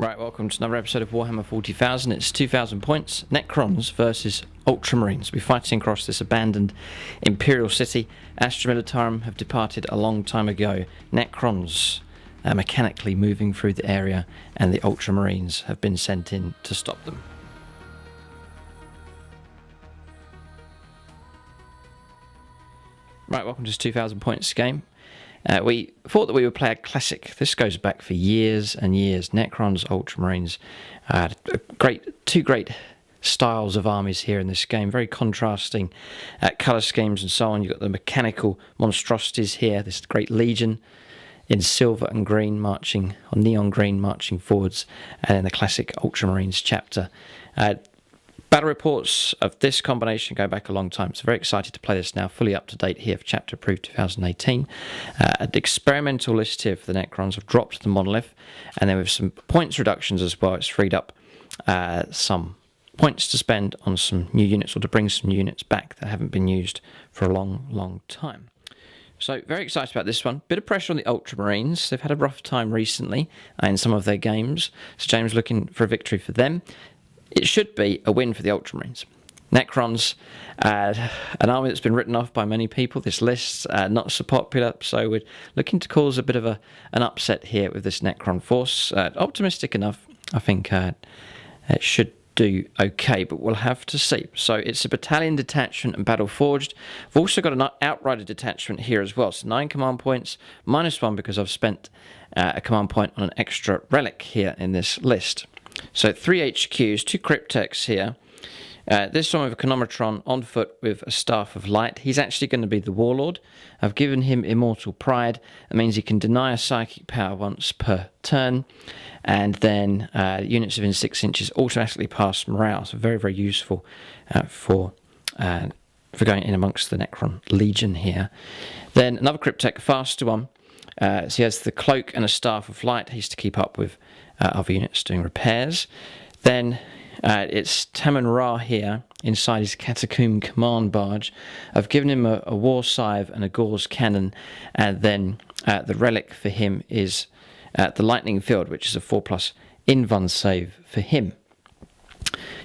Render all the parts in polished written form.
Right, welcome to another episode of Warhammer 40,000. It's 2,000 points. Necrons versus Ultramarines. We're fighting across this abandoned Imperial city. Astra Militarum have departed a long time ago. Necrons are mechanically moving through the area, and the Ultramarines have been sent in to stop them. Right, welcome to this 2,000 points game. We thought that we would play a classic. This goes back for years and years. Necrons, Ultramarines. Two great styles of armies here in this game. Very contrasting colour schemes and so on. You've got the mechanical monstrosities here. This great legion in silver and green marching, or neon green marching forwards. And then the classic Ultramarines chapter. Battle reports of this combination go back a long time, so very excited to play this now, fully up to date here for Chapter Approved 2018. An experimental list here for the Necrons. I've dropped the monolith, and then with some points reductions as well, it's freed up some points to spend on some new units, or to bring some units back that haven't been used for a long time. So very excited about this one. Bit of pressure on the Ultramarines. They've had a rough time recently in some of their games, so James looking for a victory for them. It should be a win for the Ultramarines. Necrons, an army that's been written off by many people. This list's not so popular, so we're looking to cause a bit of an upset here with this Necron force. Optimistic enough, I think it should do okay, but we'll have to see. So it's a battalion detachment and battle forged. I've also got an outrider detachment here as well. So 9 command points, -1 because I've spent a command point on an extra relic here in this list. So 3 HQs, 2 Cryptex here. This one with a Chronometron on foot with a Staff of Light. He's actually going to be the Warlord. I've given him Immortal Pride. That means he can deny a psychic power once per turn. And then units within 6 inches automatically pass morale. So very, very useful for going in amongst the Necron Legion here. Then another Cryptek, a faster one. So he has the Cloak and a Staff of Light. He's to keep up with other units doing repairs. Then it's Taman Ra here inside his Catacomb Command Barge. I've given him a War Scythe and a Gauze Cannon, and then the relic for him is the Lightning Field, which is a 4+ invuln save for him.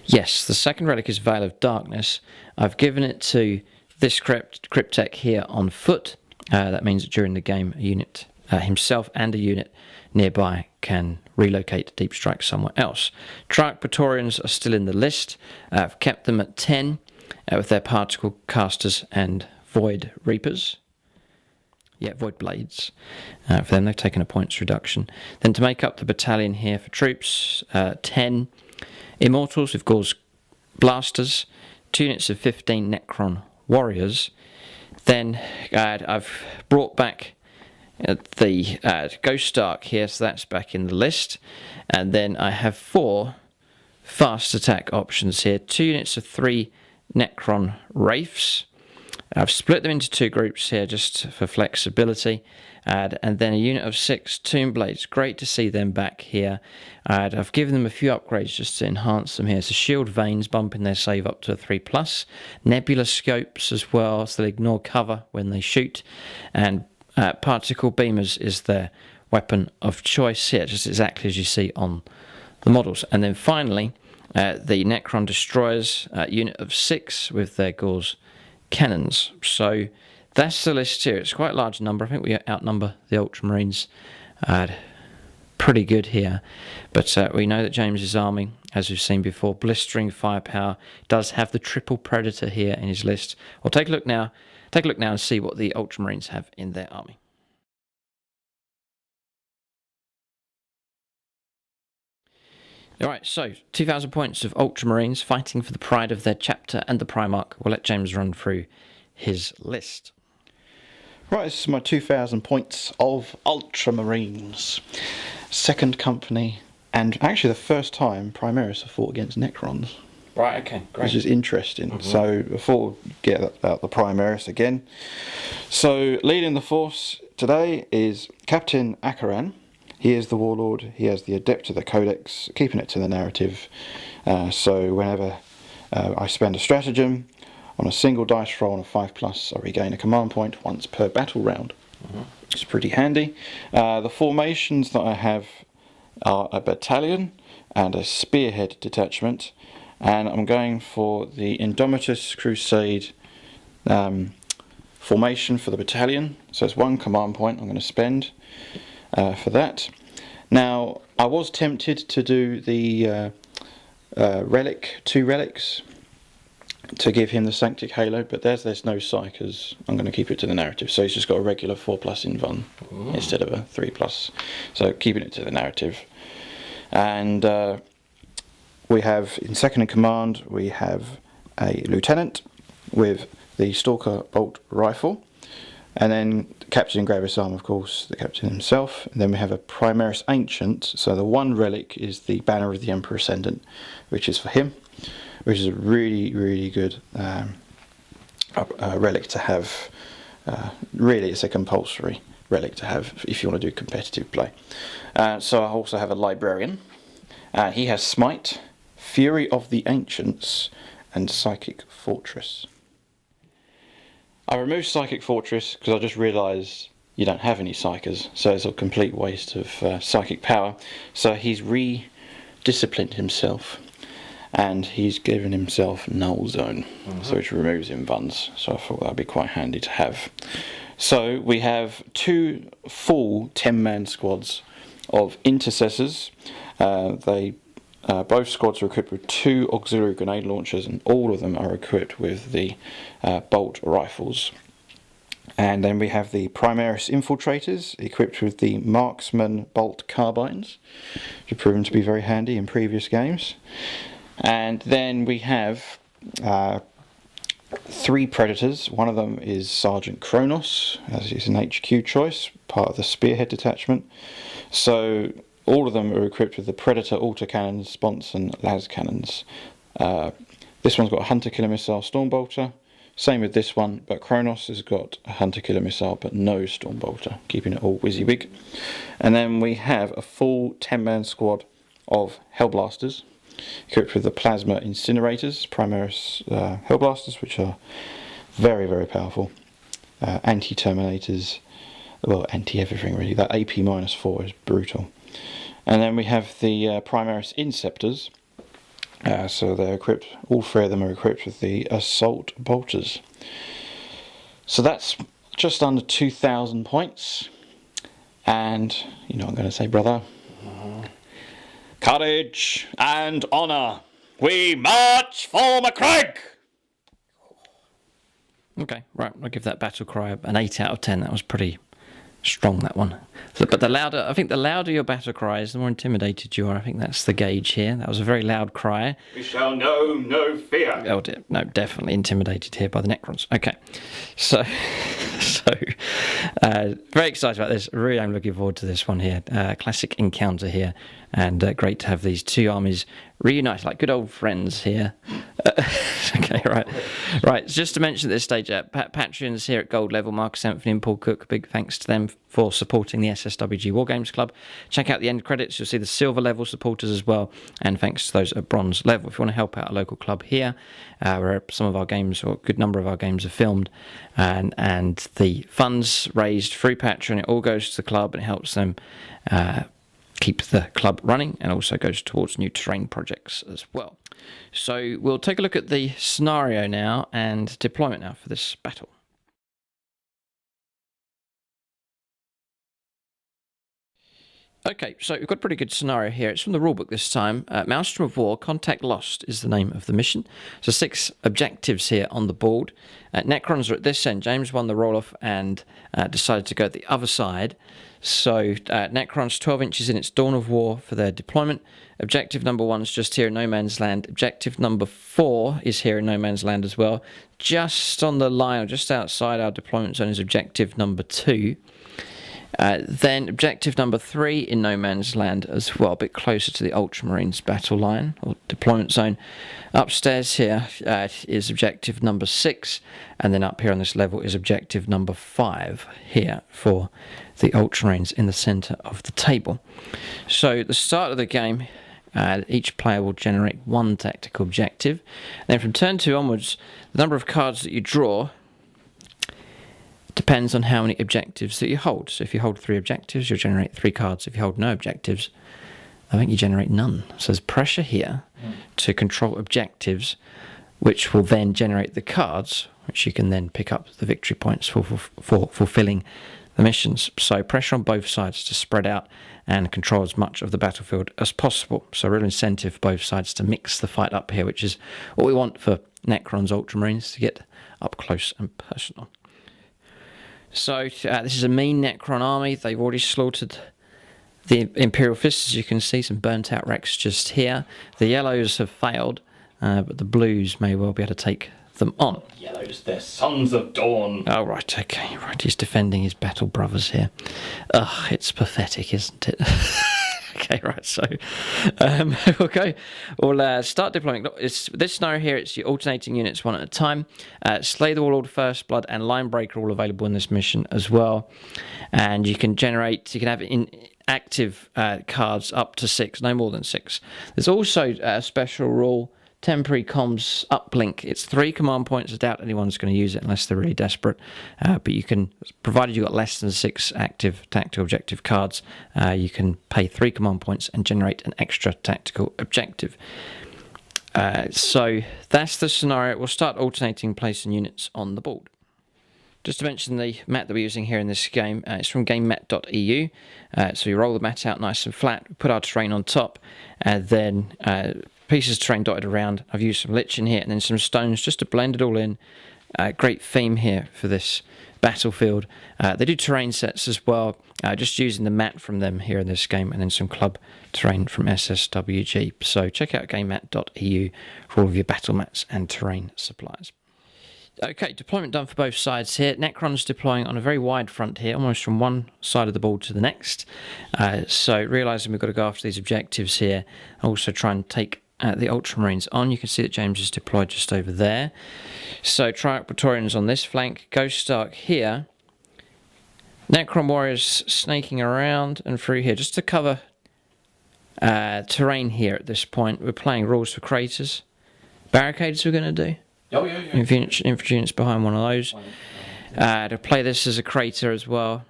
Yes, the second relic is Veil of Darkness. I've given it to this Cryptek here on foot. That means that during the game, a unit himself and a unit nearby can relocate to deep strike somewhere else. Triarch Praetorians are still in the list. I've kept them at 10 with their particle casters and void reapers. Yeah, void blades. For them, they've taken a points reduction. Then to make up the battalion here for troops, 10 Immortals with Gauze blasters, 2 units of 15 Necron warriors. Then I've brought back the Ghost Ark here, so that's back in the list. And then I have 4 fast attack options here. 2 units of 3 Necron Wraiths. I've split them into 2 groups here just for flexibility. And then a unit of 6 Tomb Blades. Great to see them back here. I've given them a few upgrades just to enhance them here. So Shield Veins, bumping their save up to a 3+. Nebula Scopes as well, so they ignore cover when they shoot. And Particle Beamers is their weapon of choice here, just exactly as you see on the models. And then finally, the Necron Destroyers, unit of 6 with their Gauze cannons. So that's the list here. It's quite a large number. I think we outnumber the Ultramarines pretty good here. But we know that James's army, as we've seen before, blistering firepower, does have the triple Predator here in his list. We'll take a look now. Take a look now and see what the Ultramarines have in their army. Alright, so 2,000 points of Ultramarines fighting for the pride of their chapter and the Primarch. We'll let James run through his list. Right, this is my 2,000 points of Ultramarines. Second company, and actually the first time Primaris have fought against Necrons. Right, okay, great. Which is interesting. So before we get out the Primaris again. So leading the force today is Captain Akaran. He is the Warlord. He has the Adeptus, the Codex, keeping it to the narrative. So whenever I spend a stratagem on a single dice roll on a 5+, I regain a command point once per battle round. It's pretty handy. The formations that I have are a battalion and a spearhead detachment, and I'm going for the Indomitus Crusade formation for the battalion. So it's 1 command point I'm going to spend for that. Now, I was tempted to do the relic, 2 relics, to give him the Sanctic Halo, but there's no psychers. I'm going to keep it to the narrative. So he's just got a regular 4+ invuln instead of a 3+. So keeping it to the narrative. And we have, in second in command, we have a lieutenant with the Stalker Bolt Rifle. And then Captain in Gravis Arm, of course, the captain himself. And then we have a Primaris Ancient. So the 1 relic is the Banner of the Emperor Ascendant, which is for him, which is a really, really good relic to have. Really, it's a compulsory relic to have if you want to do competitive play. So I also have a Librarian. He has Smite, Fury of the Ancients, and Psychic Fortress. I removed Psychic Fortress because I just realised you don't have any Psychers, so it's a complete waste of psychic power. So he's re-disciplined himself, and he's given himself Null Zone, so which removes invulns. So I thought that'd be quite handy to have. So we have 2 full 10-man squads of intercessors. Both squads are equipped with 2 auxiliary grenade launchers, and all of them are equipped with the bolt rifles. And then we have the Primaris Infiltrators equipped with the Marksman bolt carbines, which have proven to be very handy in previous games. And then we have 3 Predators. One of them is Sergeant Kronos, as is an HQ choice, part of the Spearhead detachment. So all of them are equipped with the Predator autocannons, Sponson and las cannons. This one's got a Hunter Killer Missile Stormbolter. Same with this one, but Kronos has got a Hunter Killer Missile but no Stormbolter, keeping it all WYSIWYG. And then we have a full 10-man squad of Hellblasters, equipped with the Plasma Incinerators, Primaris Hellblasters, which are very, very powerful. Anti-Terminators, well, anti-everything really. That AP -4 is brutal. And then we have the Primaris Inceptors. So they're equipped, all 3 of them are equipped with the Assault Bolters. So that's just under 2,000 points. And, you know what I'm going to say, brother? Courage and honour, we march for McCraig! Okay, right, I'll give that battle cry an 8 out of 10. That was pretty strong, that one. So, but I think the louder your battle cry is, the more intimidated you are. I think that's the gauge here. That was a very loud cry. We shall know no fear. Oh dear, no, definitely intimidated here by the Necrons. Okay, so very excited about this. Really, I'm looking forward to this one here. Classic encounter here, and great to have these 2 armies reunited like good old friends here. Okay, right. Just to mention at this stage, Patreons here at gold level, Marcus Anthony and Paul Cook. Big thanks to them for supporting the SSWG Wargames Club. Check out the end credits. You'll see the silver level supporters as well, and thanks to those at bronze level. If you want to help out a local club here, where some of our games, or a good number of our games, are filmed, and the funds raised through Patreon, it all goes to the club and it helps them keep the club running, and also goes towards new terrain projects as well. So we'll take a look at the scenario now and deployment now for this battle. Okay, so we've got a pretty good scenario here. It's from the rulebook this time. Maelstrom of War, Contact Lost is the name of the mission. So 6 objectives here on the board. Necrons are at this end. James won the roll-off and decided to go the other side. So Necrons 12 inches in its Dawn of War for their deployment. Objective number 1 is just here in No Man's Land. Objective number 4 is here in No Man's Land as well. Just on the line, or just outside our deployment zone, is objective number 2. Then objective number 3 in No Man's Land as well, a bit closer to the Ultramarines battle line or deployment zone. Upstairs here is objective number 6, and then up here on this level is objective number 5 here for the Ultramarines in the centre of the table. So at the start of the game, each player will generate 1 tactical objective. Then from turn 2 onwards, the number of cards that you draw depends on how many objectives that you hold. So if you hold 3 objectives, you'll generate 3 cards. If you hold no objectives, I think you generate none. So there's pressure here to control objectives, which will then generate the cards, which you can then pick up the victory points for fulfilling the missions. So pressure on both sides to spread out and control as much of the battlefield as possible. So real incentive for both sides to mix the fight up here, which is what we want for Necrons Ultramarines, to get up close and personal. So this is a mean Necron army. They've already slaughtered the Imperial Fists, as you can see, some burnt out wrecks just here. The yellows have failed, but the blues may well be able to take them on. Yellows, they're sons of dawn. Oh, right, okay, right. He's defending his battle brothers here. Ugh, it's pathetic, isn't it? Okay, right, so okay, we'll start deploying. This scenario here, it's your alternating units one at a time. Slay the Warlord, First Blood, and Linebreaker all available in this mission as well. And you can have active cards up to 6, no more than 6. There's also a special rule, temporary comms uplink. It's 3 command points. I doubt anyone's going to use it unless they're really desperate. But you can, provided you've got less than 6 active tactical objective cards, you can pay 3 command points and generate an extra tactical objective. So that's the scenario. We'll start alternating placing units on the board. Just to mention the mat that we're using here in this game, it's from gamemat.eu. So we roll the mat out nice and flat, put our terrain on top, and then pieces of terrain dotted around. I've used some lich in here and then some stones just to blend it all in. Great theme here for this battlefield. They do terrain sets as well, just using the mat from them here in this game, and then some club terrain from SSWG. So check out gamemat.eu for all of your battle mats and terrain supplies. Okay, deployment done for both sides here. Necron's deploying on a very wide front here, almost from one side of the board to the next. So realising we've got to go after these objectives here, also try and take the Ultramarines on. You can see that James is deployed just over there. So Triarch Praetorians on this flank, Ghost Ark here. Necron Warriors snaking around and through here, just to cover terrain here at this point. We're playing rules for craters. Barricades we're going to do. Oh, yeah. Infantry units behind one of those. To play this as a crater as well.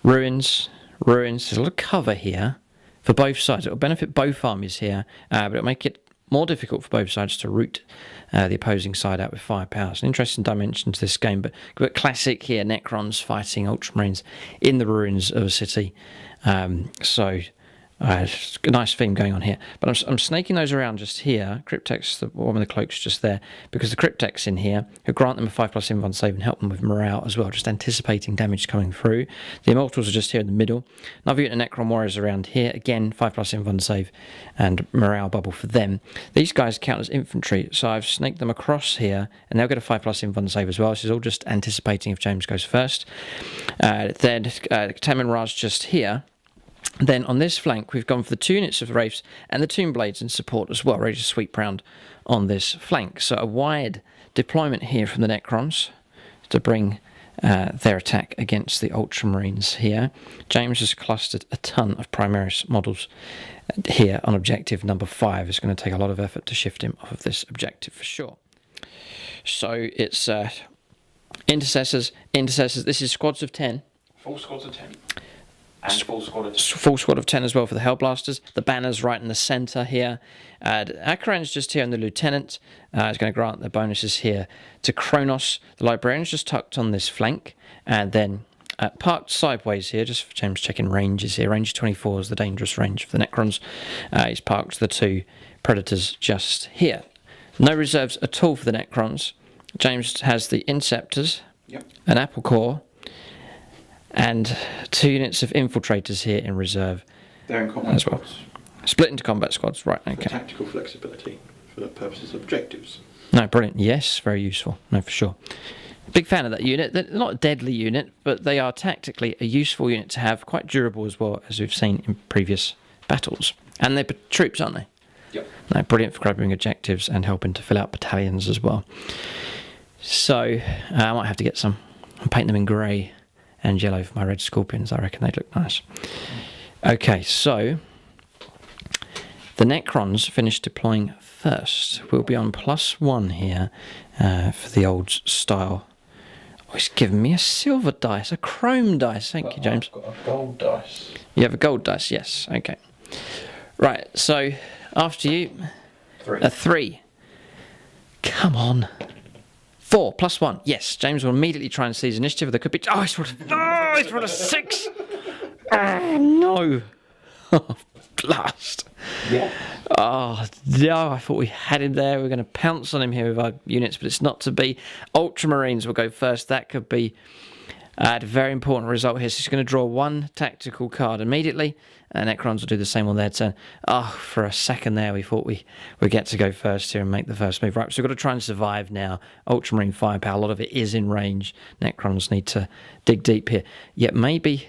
Ruins. There's a lot of cover here for both sides. It will benefit both armies here, but it'll make it more difficult for both sides to root the opposing side out with firepower. It's an interesting dimension to this game, but classic here, Necrons fighting Ultramarines in the ruins of a city. A nice theme going on here, but I'm snaking those around just here. Cryptex, one of the cloaks just there, because the Cryptex in here who grant them a 5+ invuln save and help them with morale as well, just anticipating damage coming through. The Immortals are just here in the middle. Another unit of Necron Warriors around here, again 5+ invuln save and morale bubble for them. These guys count as infantry, so I've snaked them across here, and they'll get a 5+ invuln save as well. This is all just anticipating if James goes first. Then Taman Raj just here. Then on this flank, we've gone for the 2 units of Wraiths and the Tomb Blades in support as well, ready to sweep round on this flank. So a wide deployment here from the Necrons to bring their attack against the Ultramarines here. James has clustered a ton of Primaris models here on objective number 5. It's going to take a lot of effort to shift him off of this objective for sure. So it's intercessors. This is squads of 10. Full squads of 10. And full squad of 10 as well for the Hellblasters. The banner's right in the centre here. Akaran's just here, and the Lieutenant is going to grant the bonuses here to Kronos. The Librarian's just tucked on this flank, and then parked sideways here, just for James checking ranges here. Range 24 is the dangerous range for the Necrons. He's parked the 2 Predators just here. No reserves at all for the Necrons. James has the Inceptors, an Apple Core, and 2 units of Infiltrators here in reserve. They're in combat as well. squads. Split into combat squads, right, okay. For tactical flexibility, for the purposes of objectives. No, brilliant. Yes, very useful. No, for sure. Big fan of that unit. They're not a deadly unit, but they are tactically a useful unit to have, quite durable as well, as we've seen in previous battles. And they're troops, aren't they? Yep. No, brilliant for grabbing objectives and helping to fill out battalions as well. So, I might have to get some and paint them in grey and yellow for my red scorpions. I reckon they'd look nice. Okay, so the Necrons finished deploying first. We'll be on +1 here for the old style. Oh, he's given me a silver dice, a chrome dice. Thank you, James. I've got a gold dice. You have a gold dice, yes. Okay. Right, so after you, 3. a 3. Come on. 4 plus 1. Yes, James will immediately try and seize initiative. There could be. Oh, he's rolled a 6. Oh, no. Oh, blast. Yeah. Oh, no, I thought we had him there. We're going to pounce on him here with our units, but it's not to be. Ultramarines will go first. That could be a very important result here. So he's going to draw 1 tactical card immediately. Necrons will do the same on their turn. Oh, for a second there, we thought we would get to go first here and make the first move. Right, so we've got to try and survive now. Ultramarine firepower, a lot of it is in range. Necrons need to dig deep here. Yet maybe...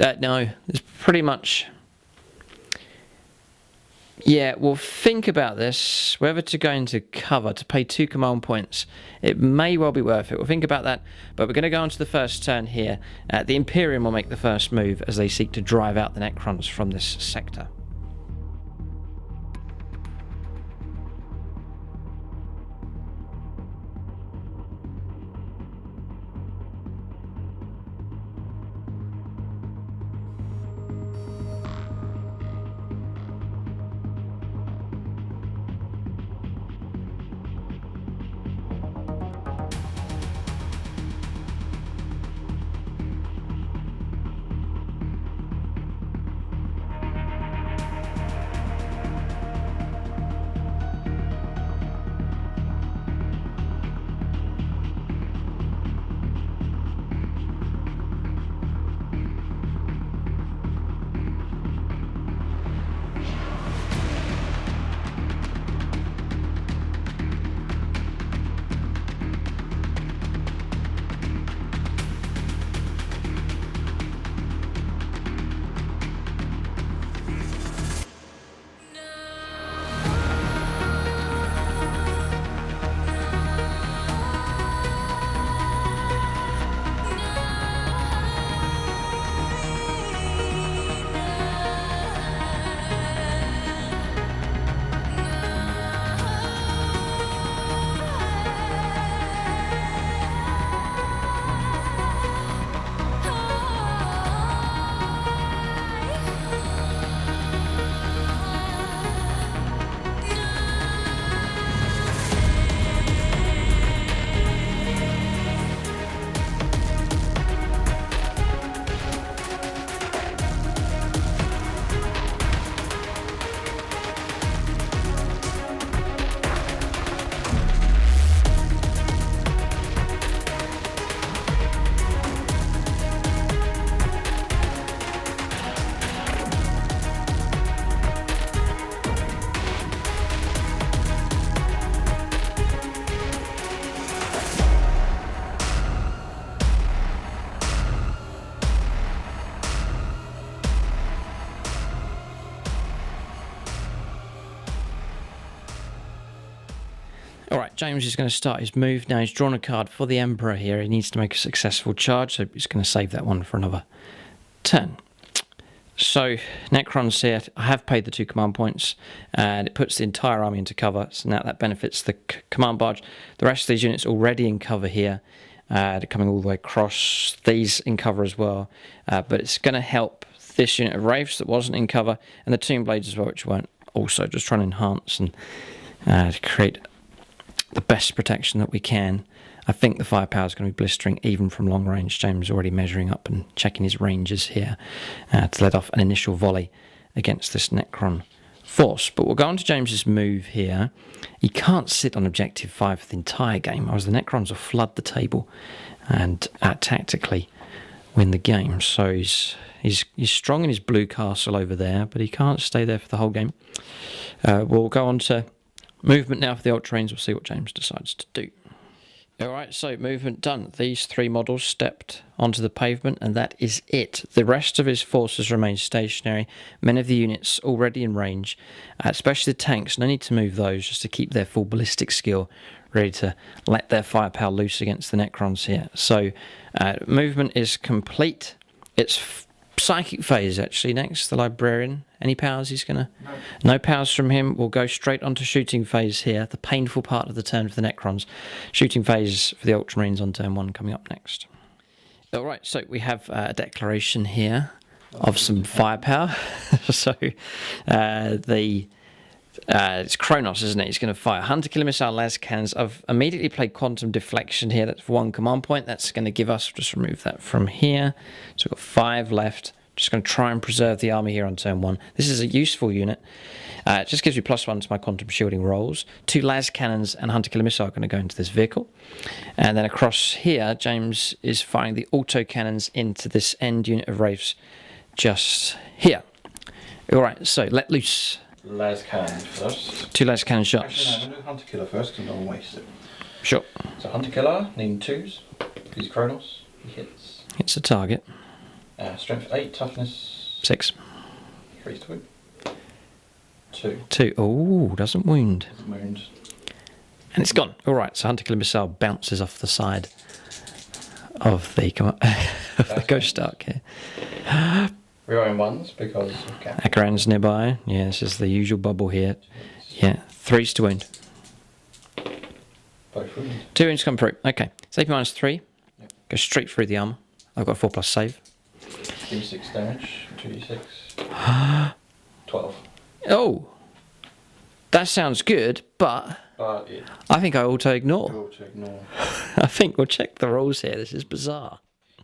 no, it's pretty much... Yeah, well, think about this. Whether to go into cover to pay 2 command points, it may well be worth it. We'll think about that, but we're going to go on to the first turn here. The Imperium will make the first move as they seek to drive out the Necrons from this sector. Alright, James is going to start his move. Now he's drawn a card for the Emperor here. He needs to make a successful charge, so he's going to save that one for another turn. So, Necrons here, I have paid the 2 command points, and it puts the entire army into cover, so now that benefits the command barge. The rest of these units already in cover here, they're coming all the way across, these in cover as well, but it's going to help this unit of Wraiths that wasn't in cover, and the Tomb Blades as well, which weren't also, just trying to enhance and to create the best protection that we can. I think the firepower is going to be blistering even from long range. James is already measuring up and checking his ranges here to let off an initial volley against this Necron force. But we'll go on to James's move here. He can't sit on objective 5 for the entire game, otherwise the Necrons will flood the table and tactically win the game. So he's strong in his blue castle over there, but he can't stay there for the whole game. We'll go on to movement now for the Ultramarines. We'll see what James decides to do. Alright, so movement done. These 3 models stepped onto the pavement, and that is it. The rest of his forces remain stationary. Many of the units already in range, especially the tanks. No need to move those, just to keep their full ballistic skill ready to let their firepower loose against the Necrons here. So, movement is complete. It's Psychic phase actually next, the Librarian. Any powers he's gonna? No powers from him. We'll go straight onto shooting phase here, the painful part of the turn for the Necrons. Shooting phase for the Ultramarines on turn 1 coming up next. Alright, so we have a declaration here. of some firepower. So it's Kronos, isn't it? He's going to fire Hunter Killer Missile, las cannons. I've immediately played Quantum Deflection here. That's for one command point. That's going to give us, just remove that from here. So we've got 5 left. Just going to try and preserve the army here on turn 1. This is a useful unit. It just gives me +1 to my Quantum Shielding rolls. 2 las cannons and Hunter Killer Missile are going to go into this vehicle. And then across here, James is firing the auto cannons into this end unit of Wraiths just here. All right, so let loose. Las cannon first. 2 las cannon shots. Actually, no, I'm going to do Hunter Killer first because I don't want to waste it. Sure. So Hunter Killer, needing 2s. He's Kronos. He hits. Hits a target. Strength 8, toughness 6. 3 to wound. 2. 2. Oh, doesn't wound. Wound. And it's gone. All right, so Hunter Killer Missile bounces off the side of the, of the Ghost Ark here. Rerolling 1s because of cap. Akaran's nearby. Yeah, this is the usual bubble here. Yeah, 3s to wound. Both wound. 2 wounds come through. Okay, save -3. Yep. Go straight through the armor. I've got a 4+ save. D6 damage, 2d6. 12. Oh, that sounds good, but But it I think I auto-ignore. will to ignore. I think we'll check the rules here. This is bizarre.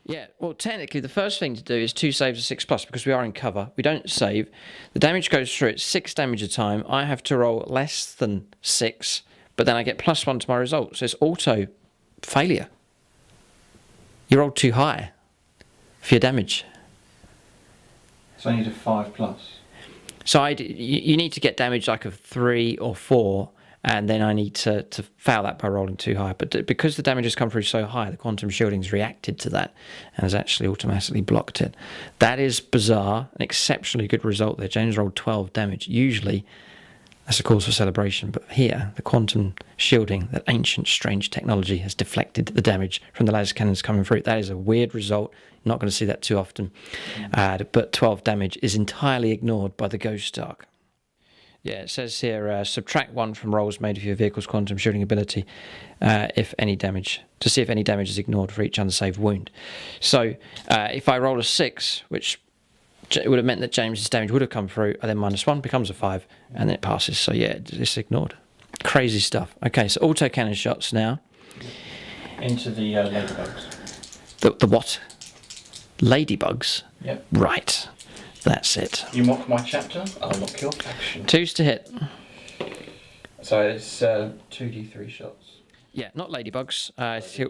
Yeah, well, technically, the first thing to do is 2 saves of 6+, because we are in cover. We don't save. The damage goes through. It's 6 damage a time. I have to roll less than 6, but then I get +1 to my result. So it's auto failure. You rolled too high for your damage. So I need a 5+. So you need to get damage like of 3 or 4, and then I need to foul that by rolling too high. But because the damage has come through so high, the Quantum Shielding's reacted to that and has actually automatically blocked it. That is bizarre. An exceptionally good result there. James rolled 12 damage. Usually, that's a cause for celebration. But here, the Quantum Shielding, that ancient, strange technology, has deflected the damage from the laser cannons coming through. That is a weird result. Not going to see that too often. But 12 damage is entirely ignored by the Ghost Ark. Yeah, it says here, subtract 1 from rolls made of your vehicle's Quantum Shielding ability if any damage, to see if any damage is ignored for each unsaved wound. So if I roll a 6, which it would have meant that James's damage would have come through, and then -1 becomes a 5, and then it passes. So yeah, it's ignored. Crazy stuff. Okay, so auto cannon shots now. Into the ladybugs. The what? Ladybugs? Yep. Right. That's it. You mock my chapter, I'll mock your faction. 2s to hit. So it's 2d3 shots. Yeah, not ladybugs.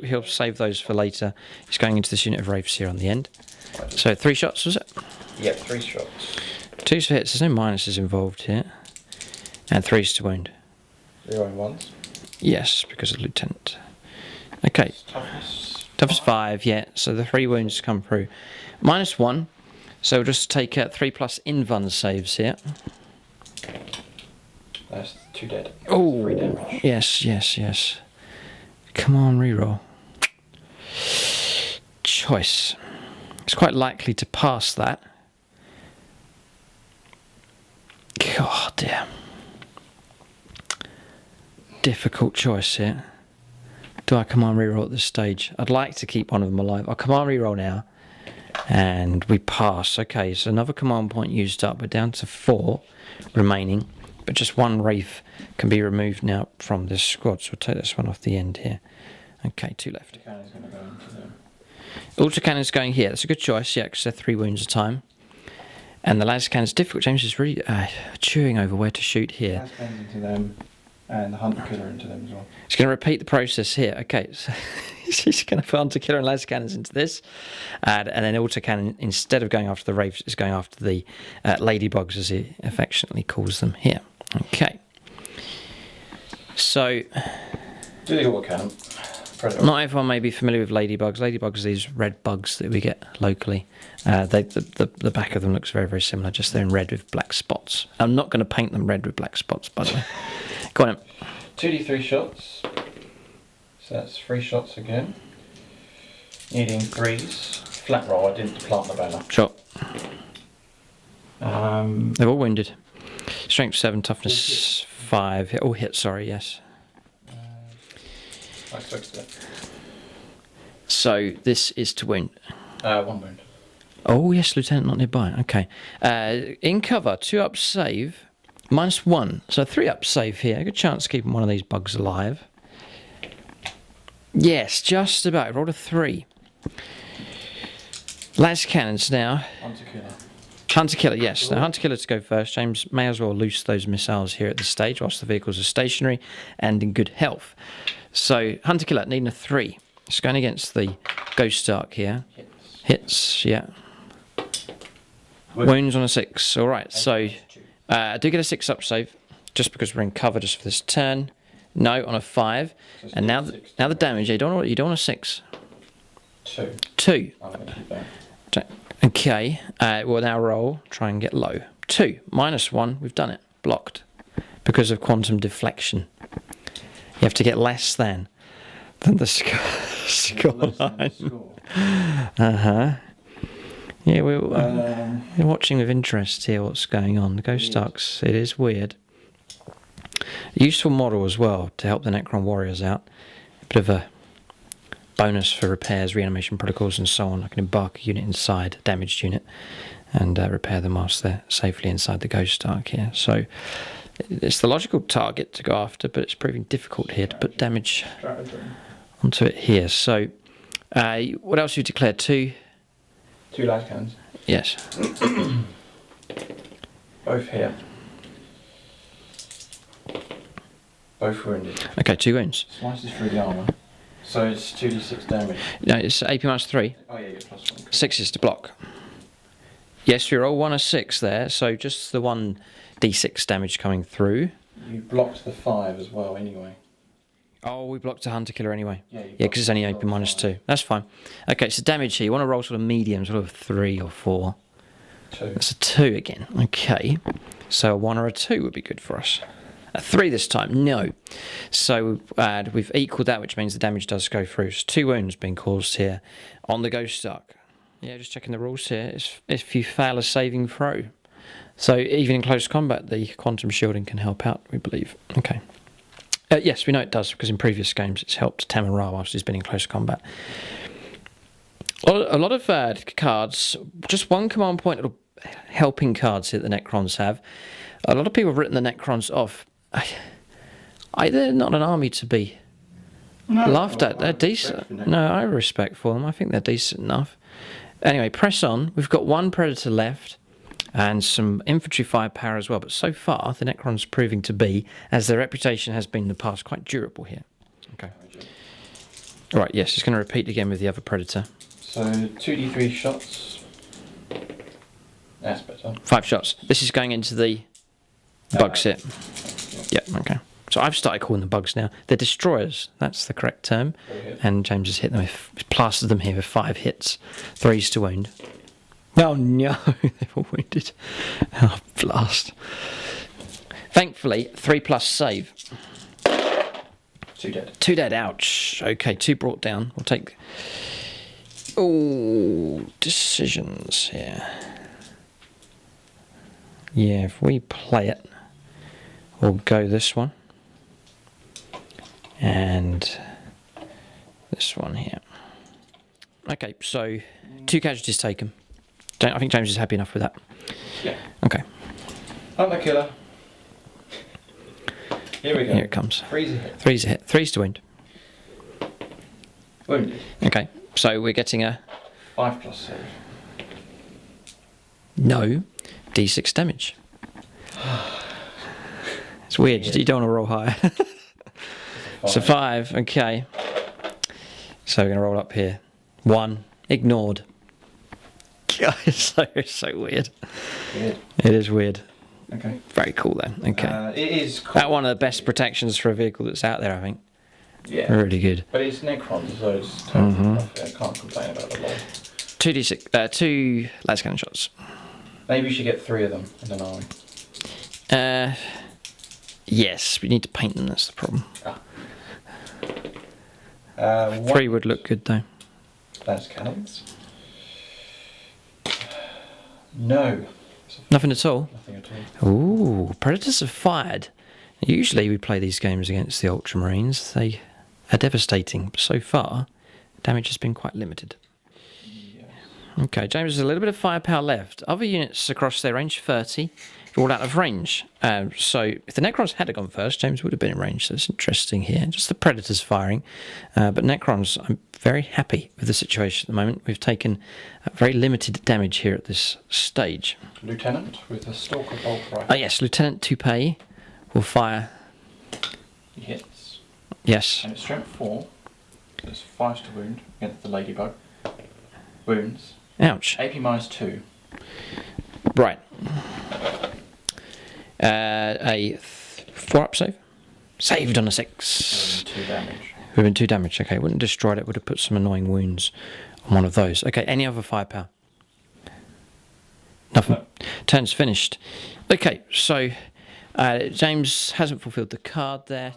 He'll save those for later. He's going into this unit of wraiths here on the end. So 3 shots, was it? Yep, 3 shots. 2s for hits. There's no minuses involved here. And 3s to wound. Rerolling 1s. Yes, because of Lieutenant. Okay. Toughness. Toughness 5, yeah. So the 3 wounds come through. -1. So we'll just take 3+ invuln saves here. That's 2 dead. Oh, 3 damage. yes. Come on, reroll. Choice. It's quite likely to pass that. God damn. Difficult choice here. Do I command reroll at this stage? I'd like to keep one of them alive. I'll command reroll now. And we pass. Okay, so another command point used up. We're down to 4 remaining. But just 1 Wraith can be removed now from this squad. So we'll take this one off the end here. Okay, 2 left. The cannon's going to go into them. Autocannon's going here. That's a good choice, yeah, because they're 3 wounds a time. And the laser cannon's difficult. James is really chewing over where to shoot here. Las cannons into them, and the Hunter Killer into them as well. He's going to repeat the process here. Okay, so he's going to put Hunter Killer and laser cannons into this. And then autocannon, instead of going after the wraiths, is going after the ladybugs, as he affectionately calls them here. Okay. So, Do the autocannon. Predator. not everyone may be familiar with ladybugs. Ladybugs are these red bugs that we get locally. The back of them looks very, very similar, just they're in red with black spots. I'm not going to paint them red with black spots, by the way. Go on. 2d3 shots. So that's 3 shots again. Needing 3s. Flat roll, I didn't plant the banner. Sure. Um, They're all wounded. Strength 7, toughness 5. All hit, sorry, yes. I fixed it. So this is to wound. 1 wound. Oh, yes, Lieutenant not nearby. Okay. In cover, 2 up save, -1. So 3 up save here. Good chance of keeping one of these bugs alive. Yes, just about. Rolled a 3. Las cannons now. Hunter killer. Hunter killer, yes. Now, Hunter killer to go first. James may as well loose those missiles here at this stage whilst the vehicles are stationary and in good health. So, Hunter killer needing a 3. It's going against the Ghost Ark here. Hits, yeah. Wounds on a 6. All right, so I do get a 6 up save just because we're in cover just for this turn. No, on a 5. And now the damage. You don't want a 6. 2. I'm going to keep that. Okay, we'll now roll, try and get low. 2, -1, we've done it. Blocked. Because of quantum deflection. You have to get less than the score line. Uh-huh. Yeah, we're watching with interest here what's going on. The Ghost Arks, it is weird. Useful model as well to help the Necron warriors out. A bit of a bonus for repairs, reanimation protocols and so on. I can embark a unit inside, a damaged unit, and repair them whilst they're safely inside the Ghost Ark here. So it's the logical target to go after, but it's proving difficult here to put damage onto it here. So what else you declared? 2? 2 light cannons. Yes. Both here. Both wounded. Okay, 2 wounds. Slices through the armour. So it's 2d6 damage. No, it's AP -3. Oh yeah, you get +1. 6 is to block. Yes, we roll 1 or 6 there, so just the 1d6 damage coming through. You blocked the 5 as well anyway. Oh, we blocked a Hunter killer anyway. Yeah, because it's only AP -2. That's fine. Okay, so damage here. You want to roll sort of medium, sort of 3 or 4. 2. That's a 2 again. Okay, so a 1 or a 2 would be good for us. A 3 this time, no. So we've equalled that, which means the damage does go through. So 2 wounds being caused here on the Ghost Ark. Yeah, just checking the rules here. If you fail a saving throw. So even in close combat, the quantum shielding can help out, we believe. Okay. Yes, we know it does, because in previous games it's helped Tamara whilst he's been in close combat. A lot of cards, just one command point of helping cards here that the Necrons have. A lot of people have written the Necrons off. They're not an army to be laughed at. They're decent. No, I have respect for them. I think they're decent enough. Anyway, press on. We've got 1 Predator left and some infantry firepower as well. But so far, the Necrons proving to be, as their reputation has been in the past, quite durable here. Okay. All right, yes, it's going to repeat again with the other Predator. So 2d3 shots. That's better. 5 shots. This is going into the bug set. Yep, okay. So I've started calling them bugs now. They're destroyers. That's the correct term. And James has hit them plastered them here with 5 hits. 3s to wound. Oh no, they're all wounded. Oh, blast. Thankfully, 3+ save. 2 dead. 2 dead, ouch. Okay, 2 brought down. We'll take... Oh, decisions here. Yeah, if we play it, we'll go this one. And this one here. Okay, so 2 casualties taken. I think James is happy enough with that. Yeah. Okay. Hunter killer. Here we go. Here it comes. 3's a hit. 3's a hit. 3's to wound. Wounded. Okay, so we're getting a... 5+ save. No. D6 damage. It's weird. You don't want to roll higher. So 5, okay. So we're going to roll up here. 1, ignored. God, it's so weird. Weird. It is weird. Okay. Very cool though. Okay. It is cool. That's one of the best protections for a vehicle that's out there, I think. Yeah. Really good. But it's Necrons, so it's totally perfect. I can't complain about the law. 2d6, 2 las cannon shots. Maybe you should get 3 of them in an army. Yes, we need to paint them, that's the problem. 3 would look good though. Las cannons. No. Nothing at all? Nothing at all. Ooh, Predators have fired. Usually we play these games against the Ultramarines. They are devastating, but so far damage has been quite limited. Yes. Okay, James has a little bit of firepower left. Other units across their range 30 are all out of range. So if the Necrons had gone first, James would have been in range. So it's interesting here. Just the Predators firing. But Necrons, I'm very happy with the situation at the moment. We've taken very limited damage here at this stage. Lieutenant with a Stalker bolt rifle. Oh yes, Lieutenant Toupee will fire. He hits. Yes. And it's strength 4. So it's 5 to wound against the Ladybug. Wounds. Ouch. AP -2. Right. A 4-up save. Saved on a 6. 2 damage. Within 2 damage. Okay, wouldn't have destroyed it. Would have put some annoying wounds on one of those. Okay, any other firepower? Nothing. No. Turn's finished. Okay, so James hasn't fulfilled the card there.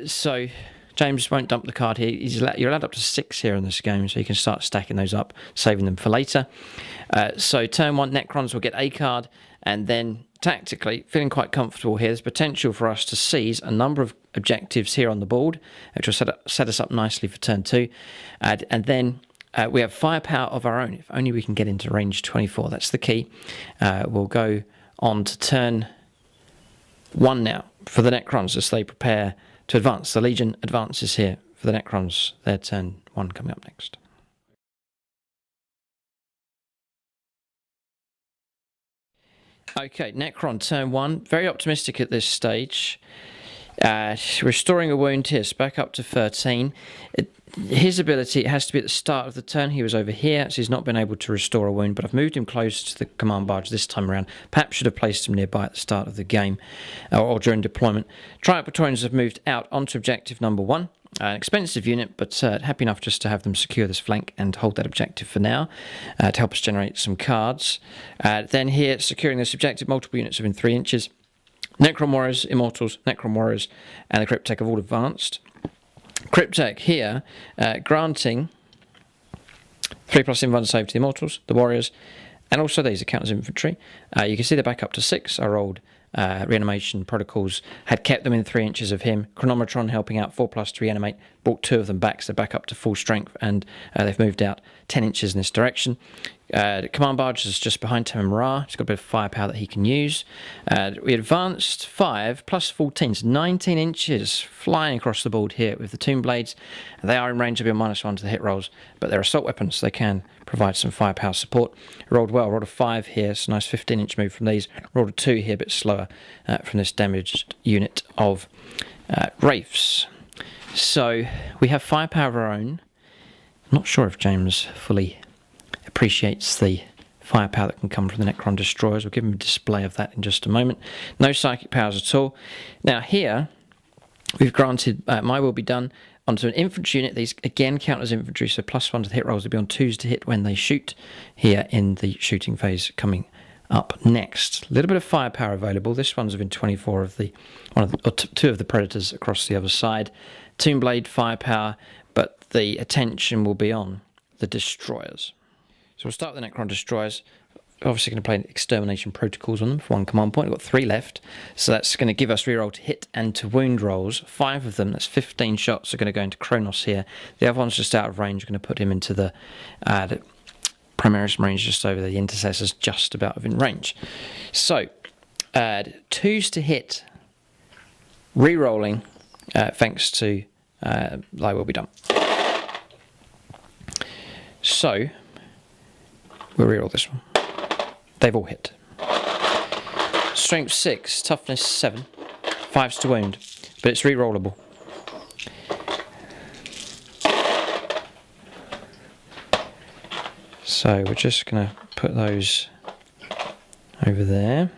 So James won't dump the card here. You're allowed up to 6 here in this game, so you can start stacking those up, saving them for later. So turn 1, Necrons will get a card, and then tactically, feeling quite comfortable here, there's potential for us to seize a number of objectives here on the board, which will set us up nicely for turn 2. And then we have firepower of our own, if only we can get into range 24. That's the key. We'll go on to turn 1 now for the Necrons as they prepare to advance. The Legion advances here for the Necrons. Their turn 1 coming up next. Okay, Necron, turn 1. Very optimistic at this stage. Restoring a wound here, so back up to 13. His ability, it has to be at the start of the turn. He was over here, so he's not been able to restore a wound, but I've moved him close to the command barge this time around. Perhaps should have placed him nearby at the start of the game, or during deployment. Triumph Praetorians have moved out onto objective number 1. An expensive unit, but happy enough just to have them secure this flank and hold that objective for now, to help us generate some cards. Then here, securing this objective, multiple units within 3 inches. Necron Warriors, Immortals, Necron Warriors, and the Cryptek have all advanced. Cryptek here, granting 3+ invuln save to the Immortals, the Warriors, and also these are counters infantry. You can see they're back up to 6. Our old reanimation protocols had kept them in 3 inches of him. Chronometron helping out 4+ to reanimate, brought 2 of them back, so they're back up to full strength, and they've moved out 10 inches in this direction. The command barge is just behind Temem Ra. He's got a bit of firepower that he can use. We advanced 5 plus 14, so 19 inches flying across the board here with the Tomb Blades. They are in range of being -1 to the hit rolls, but they're assault weapons, so they can provide some firepower support. Rolled well, rolled a 5 here, so nice 15-inch move from these. Rolled a 2 here, a bit slower from this damaged unit of Wraiths. So we have firepower of our own. I'm not sure if James fully appreciates the firepower that can come from the Necron destroyers. We'll give him a display of that in just a moment. No psychic powers at all. Now here, we've granted My Will Be Done onto an infantry unit. These again count as infantry, so +1 to the hit rolls. They'll be on 2s to hit when they shoot here in the shooting phase coming up next. A little bit of firepower available. This one's within 24 of the, or 2 of the Predators across the other side. Tomb Blade firepower, but the attention will be on the destroyers. So we'll start with the Necron destroyers. Obviously going to play extermination protocols on them for 1 command point. We've got 3 left, so that's going to give us reroll to hit and to wound rolls. 5 of them, that's 15 shots, are going to go into Kronos here. The other one's just out of range. We're going to put him into the Primaris Marines just over the Intercessors, just about within range. So 2s to hit, re-rolling, thanks to Thy Will Be Done. So we'll reroll this one. They've all hit. Strength 6, toughness 7, 5s to wound, but it's re-rollable. So we're just going to put those over there.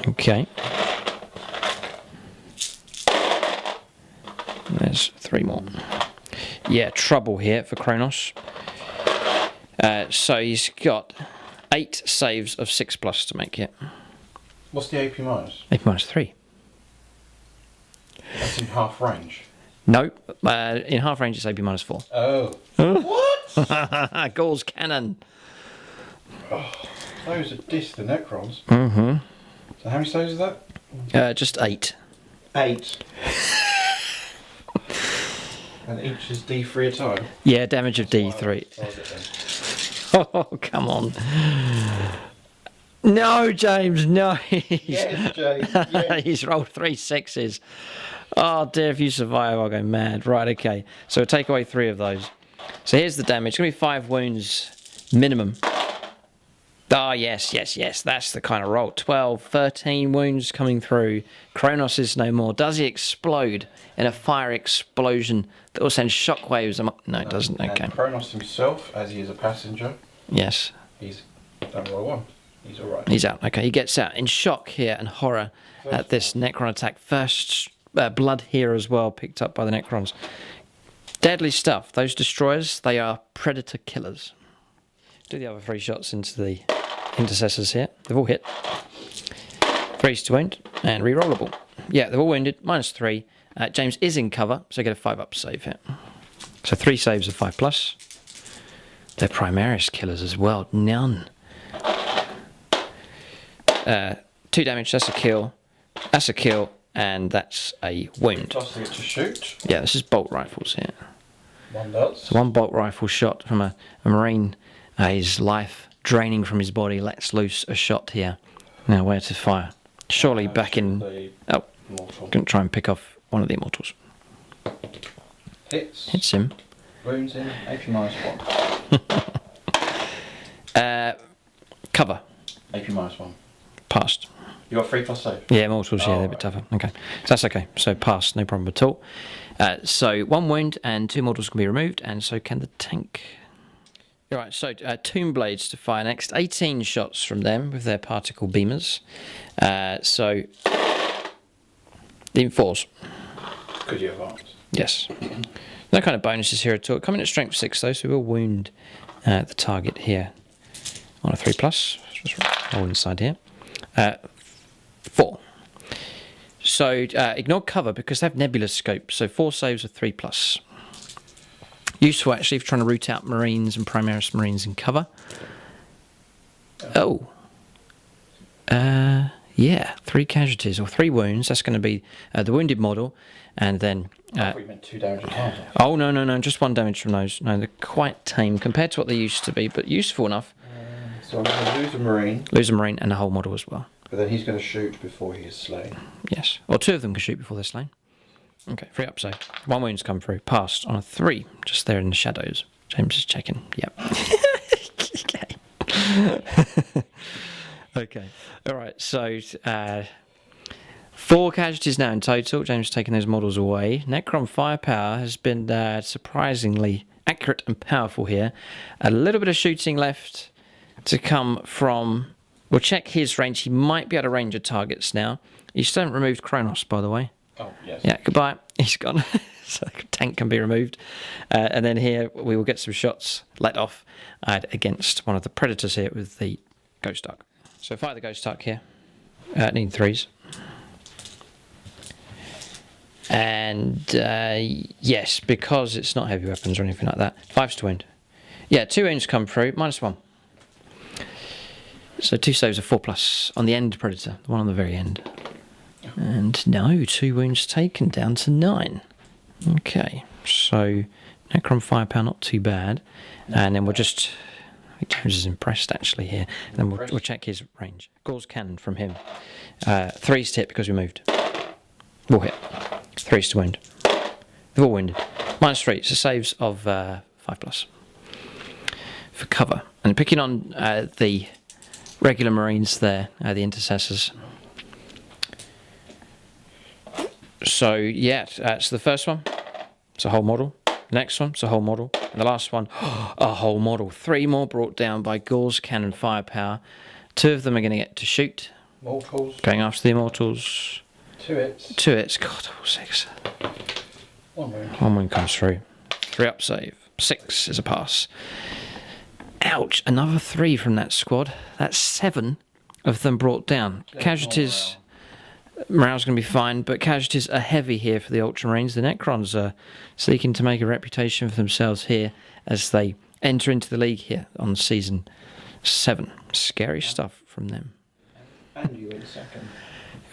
Okay. There's 3 more. Yeah, trouble here for Kronos. So he's got 8 saves of 6+ to make it. What's the AP minus? AP -3. That's in half range. No, in half range it's AP -4. Oh. What? Gauls cannon. Oh, those are the Necrons. Mm-hmm. So how many saves is that? Just 8. 8. And each is D3 a time. Yeah, damage of D3. Oh, come on. No, James, no. Yes, Jay. Yes. He's rolled 3 6s. Oh, dear, if you survive, I'll go mad. Right, okay. So we'll take away 3 of those. So here's the damage. It's going to be 5 wounds minimum. Oh, yes. That's the kind of roll. 12, 13 wounds coming through. Kronos is no more. Does he explode in a fire explosion that will send shockwaves? No, it doesn't. Okay. And Kronos himself, as he is a passenger, Yes. he's done roll 1. He's alright. He's out. Okay, he gets out in shock here and horror at this Necron attack. First blood here as well, picked up by the Necrons. Deadly stuff. Those destroyers, they are predator killers. Do the other 3 shots into the intercessors here. They've all hit. 3's to wound and rerollable. Yeah, they're all wounded. -3. James is in cover, so get a 5-up save here. So 3 saves of 5+. They're Primaris killers as well. None. 2 damage. That's a kill. That's a kill. And that's a wound. Plus they get to shoot. Yeah, this is bolt rifles here. 1 does. So 1 bolt rifle shot from a Marine. His life draining from his body. Lets loose a shot here. Now where to fire? Surely back in... Oh, Mortal. going to try and pick off one of the immortals. Hits. Hits him. Wounds him. AP -1. Cover. AP -1. Passed. You got 3+ save. Yeah, immortals, yeah, Oh, they're a bit tougher. Okay, so that's okay. So passed, no problem at all. So 1 wound and 2 mortals can be removed, and so can the tank. All right, so Tomb Blades to fire next. 18 shots from them with their particle beamers. So the 4s. Could you advance? Yes. No kind of bonuses here at all. Coming at strength 6 though, so we'll wound the target here on a 3+. Just roll inside here. 4. So ignore cover because they have nebula scope. So 4 saves of 3+. Useful actually if you're trying to root out Marines and Primaris Marines in cover. Oh. Yeah, 3 casualties or 3 wounds. That's going to be the wounded model, and then. I thought you meant 2 damage a time. Oh no, just 1 damage from those. No, they're quite tame compared to what they used to be, but useful enough. So I'm going to lose a Marine. Lose a Marine and a whole model as well. But then he's going to shoot before he is slain. Yes, or 2 of them can shoot before they're slain. Okay, 3-up save. 1 wound's come through. Passed on a 3, just there in the shadows. James is checking. Yep. Okay. Okay. All right. So 4 casualties now in total. James taking those models away. Necron firepower has been surprisingly accurate and powerful here. A little bit of shooting left to come from. We'll check his range. He might be able to range of targets now. You still haven't removed Kronos, by the way. Oh, yes. Yeah, goodbye. He's gone. So tank can be removed. And then here we will get some shots let off against one of the predators here with the Ghost Arc. So fire the Ghost Arc here. Need 3s. And yes, because it's not heavy weapons or anything like that. 5's to wound. Yeah, 2 wounds come through. -1. So 2 saves of 4+ on the end predator. The one on the very end. And no, 2 wounds taken, down to 9. Okay, so Necron firepower not too bad. And then we'll just... I think James is impressed actually here. And then we'll check his range. Gauze cannon from him. 3's to hit because we moved. We'll hit. 3's to wound. They've all wounded. -3, so saves of 5+ for cover. And picking on the regular Marines there, the intercessors. So yeah, so the first one, it's a whole model. Next one, it's a whole model. And the last one, a whole model. 3 more brought down by Gauze cannon firepower. 2 of them are going to get to shoot. Mortals. Going after the immortals. 2 hits. 2 hits. God, double 6. 1 wound. 1 wound comes through. 3-up save. 6 is a pass. Ouch, another 3 from that squad. That's 7 of them brought down. Casualties... Morale's going to be fine, but casualties are heavy here for the Ultramarines. The Necrons are seeking to make a reputation for themselves here as they enter into the league here on season 7. Scary stuff from them. And you in second.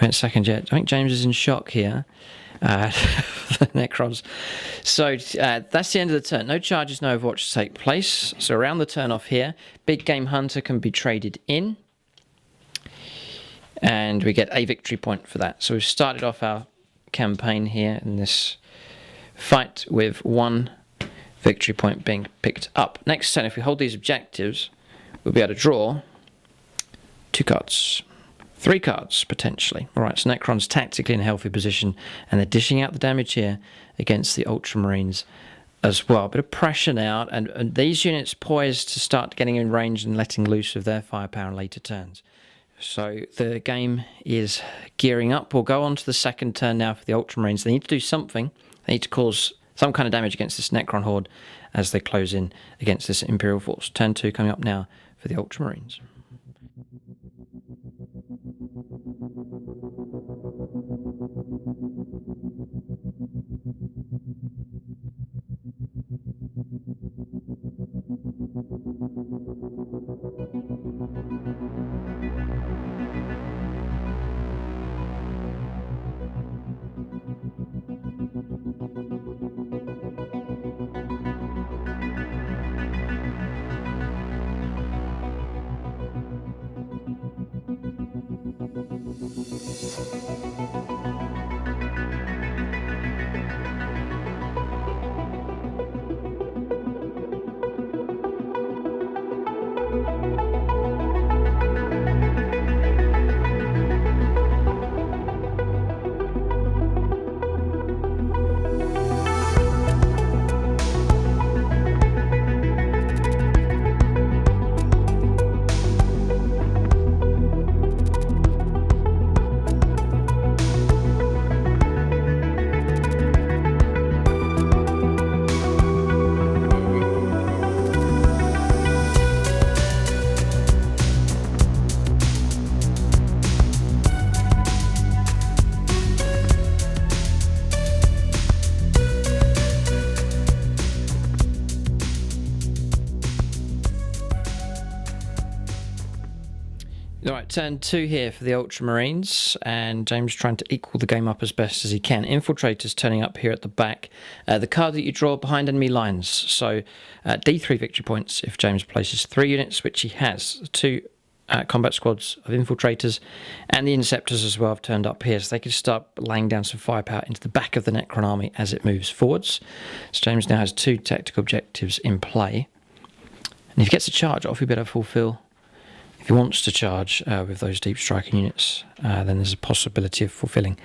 Went second yet. I think James is in shock here. The Necrons. So that's the end of the turn. No charges, no Overwatch to take place. So around the turn off here, Big Game Hunter can be traded in. And we get a victory point for that. So we've started off our campaign here in this fight with 1 victory point being picked up. Next turn, if we hold these objectives, we'll be able to draw 2 cards. 3 cards, potentially. Alright, so Necron's tactically in a healthy position, and they're dishing out the damage here against the Ultramarines as well. Bit of pressure now, and these units poised to start getting in range and letting loose of their firepower in later turns. So the game is gearing up. We'll go on to the second turn now for the Ultramarines. They need to do something. They need to cause some kind of damage against this Necron horde as they close in against this Imperial force. Turn 2 coming up now for the Ultramarines. Alright, turn 2 here for the Ultramarines, and James trying to equal the game up as best as he can. Infiltrators turning up here at the back. The card that you draw behind enemy lines. So D3 victory points if James places 3 units, which he has. 2 combat squads of Infiltrators, and the Interceptors as well have turned up here, so they can start laying down some firepower into the back of the Necron army as it moves forwards. So James now has 2 tactical objectives in play. And if he gets a charge off, he better fulfill. If he wants to charge with those deep striking units, then there's a possibility of fulfilling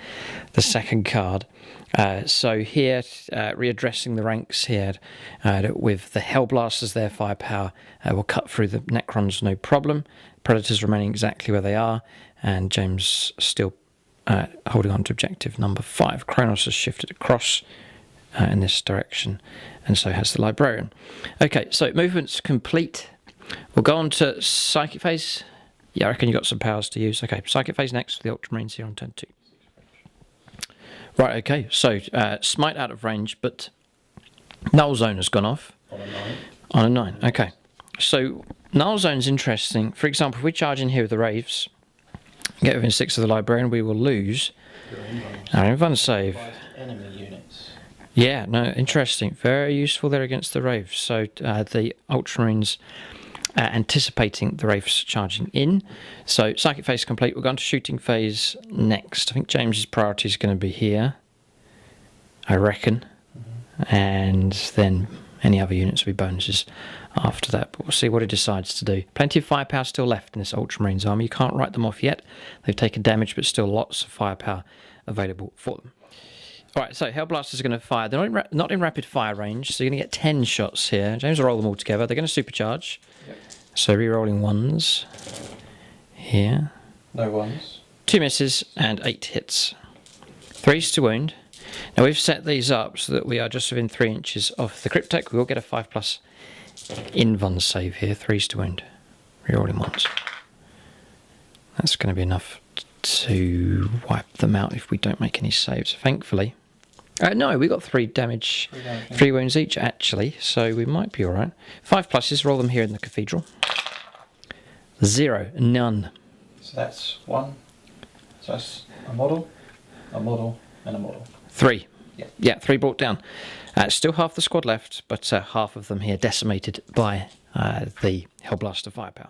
the second card. So here, readdressing the ranks here with the Hellblasters, their firepower will cut through the Necrons no problem. Predators remaining exactly where they are, and James still holding on to objective number 5. Kronos has shifted across in this direction, and so has the Librarian. Okay, so movement's complete. We'll go on to Psychic Phase. Yeah, I reckon you got some powers to use. Okay, Psychic Phase next for the Ultramarines here on turn 2. Right, okay, so Smite out of range, but Null Zone has gone off. On a 9. On a 9, okay. So Null Zone's interesting. For example, if we charge in here with the Wraiths, get within 6 of the Librarian, we will lose our Invuln save. Enemy units. Yeah, no, interesting. Very useful there against the Wraiths. So the Ultramarines anticipating the Wraiths charging in. So Psychic Phase complete. We're going to Shooting Phase next. I think James's priority is going to be here, I reckon. And then any other units will be bonuses after that. But we'll see what he decides to do. Plenty of firepower still left in this Ultramarines army. You can't write them off yet. They've taken damage, but still lots of firepower available for them. Alright, so Hellblasters are going to fire. They're not in rapid fire range, so you're going to get 10 shots here. James will roll them all together. They're going to supercharge. Yep. So re-rolling 1s here. No 1s. 2 misses and 8 hits. 3s to wound. Now we've set these up so that we are just within 3 inches of the Cryptek. We will get a 5+ Invuln save here. 3s to wound. Re-rolling 1s. That's going to be enough to wipe them out if we don't make any saves, thankfully. No, we got 3 damage, 3 wounds each actually, so we might be alright. 5 pluses, roll them here in the Cathedral. 0, none. So that's 1, So that's a model, and a model. 3. Yeah. Yeah, 3 brought down. Still half the squad left, but half of them here decimated by the Hellblaster firepower.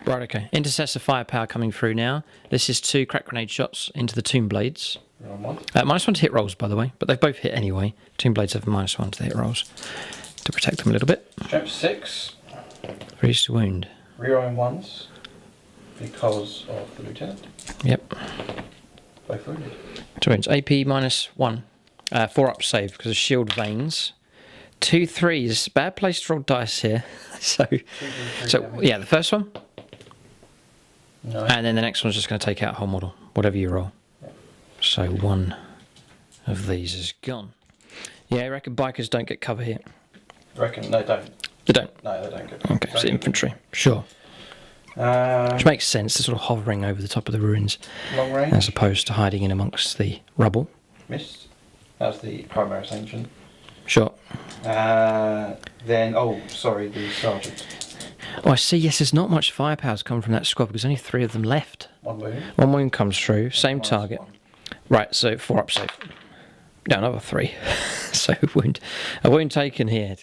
Right, okay. Intercessor firepower coming through now. This is 2 crack grenade shots into the Tomb Blades. -1 to hit rolls, by the way, but they've both hit anyway. Tomb Blades have -1 to hit rolls to protect them a little bit. Strength 6. 3s to wound. Rerolling 1s because of the lieutenant. Yep. Both wounded. 2 wounds. AP -1. 4 up save because of shield veins. 2 3s. Bad place to roll dice here. so yeah, the first one. No. And then the next one's just going to take out a whole model, whatever you roll. Yeah. So 1 of these is gone. Yeah, I reckon bikers don't get cover here. I reckon they don't. They don't? No, they don't get Okay, so infantry. Sure. Which makes sense, they're sort of hovering over the top of the ruins Long range. as opposed to hiding in amongst the rubble. Missed. That's the Primaris Ancient. Sure. Then, the Sergeant. Oh, I see, yes, there's not much firepower's come from that squad because only 3 of them left. 1 wound. 1 wound comes through, same Minus target. 1. Right, so 4 up save. No, another 3. So a wound taken here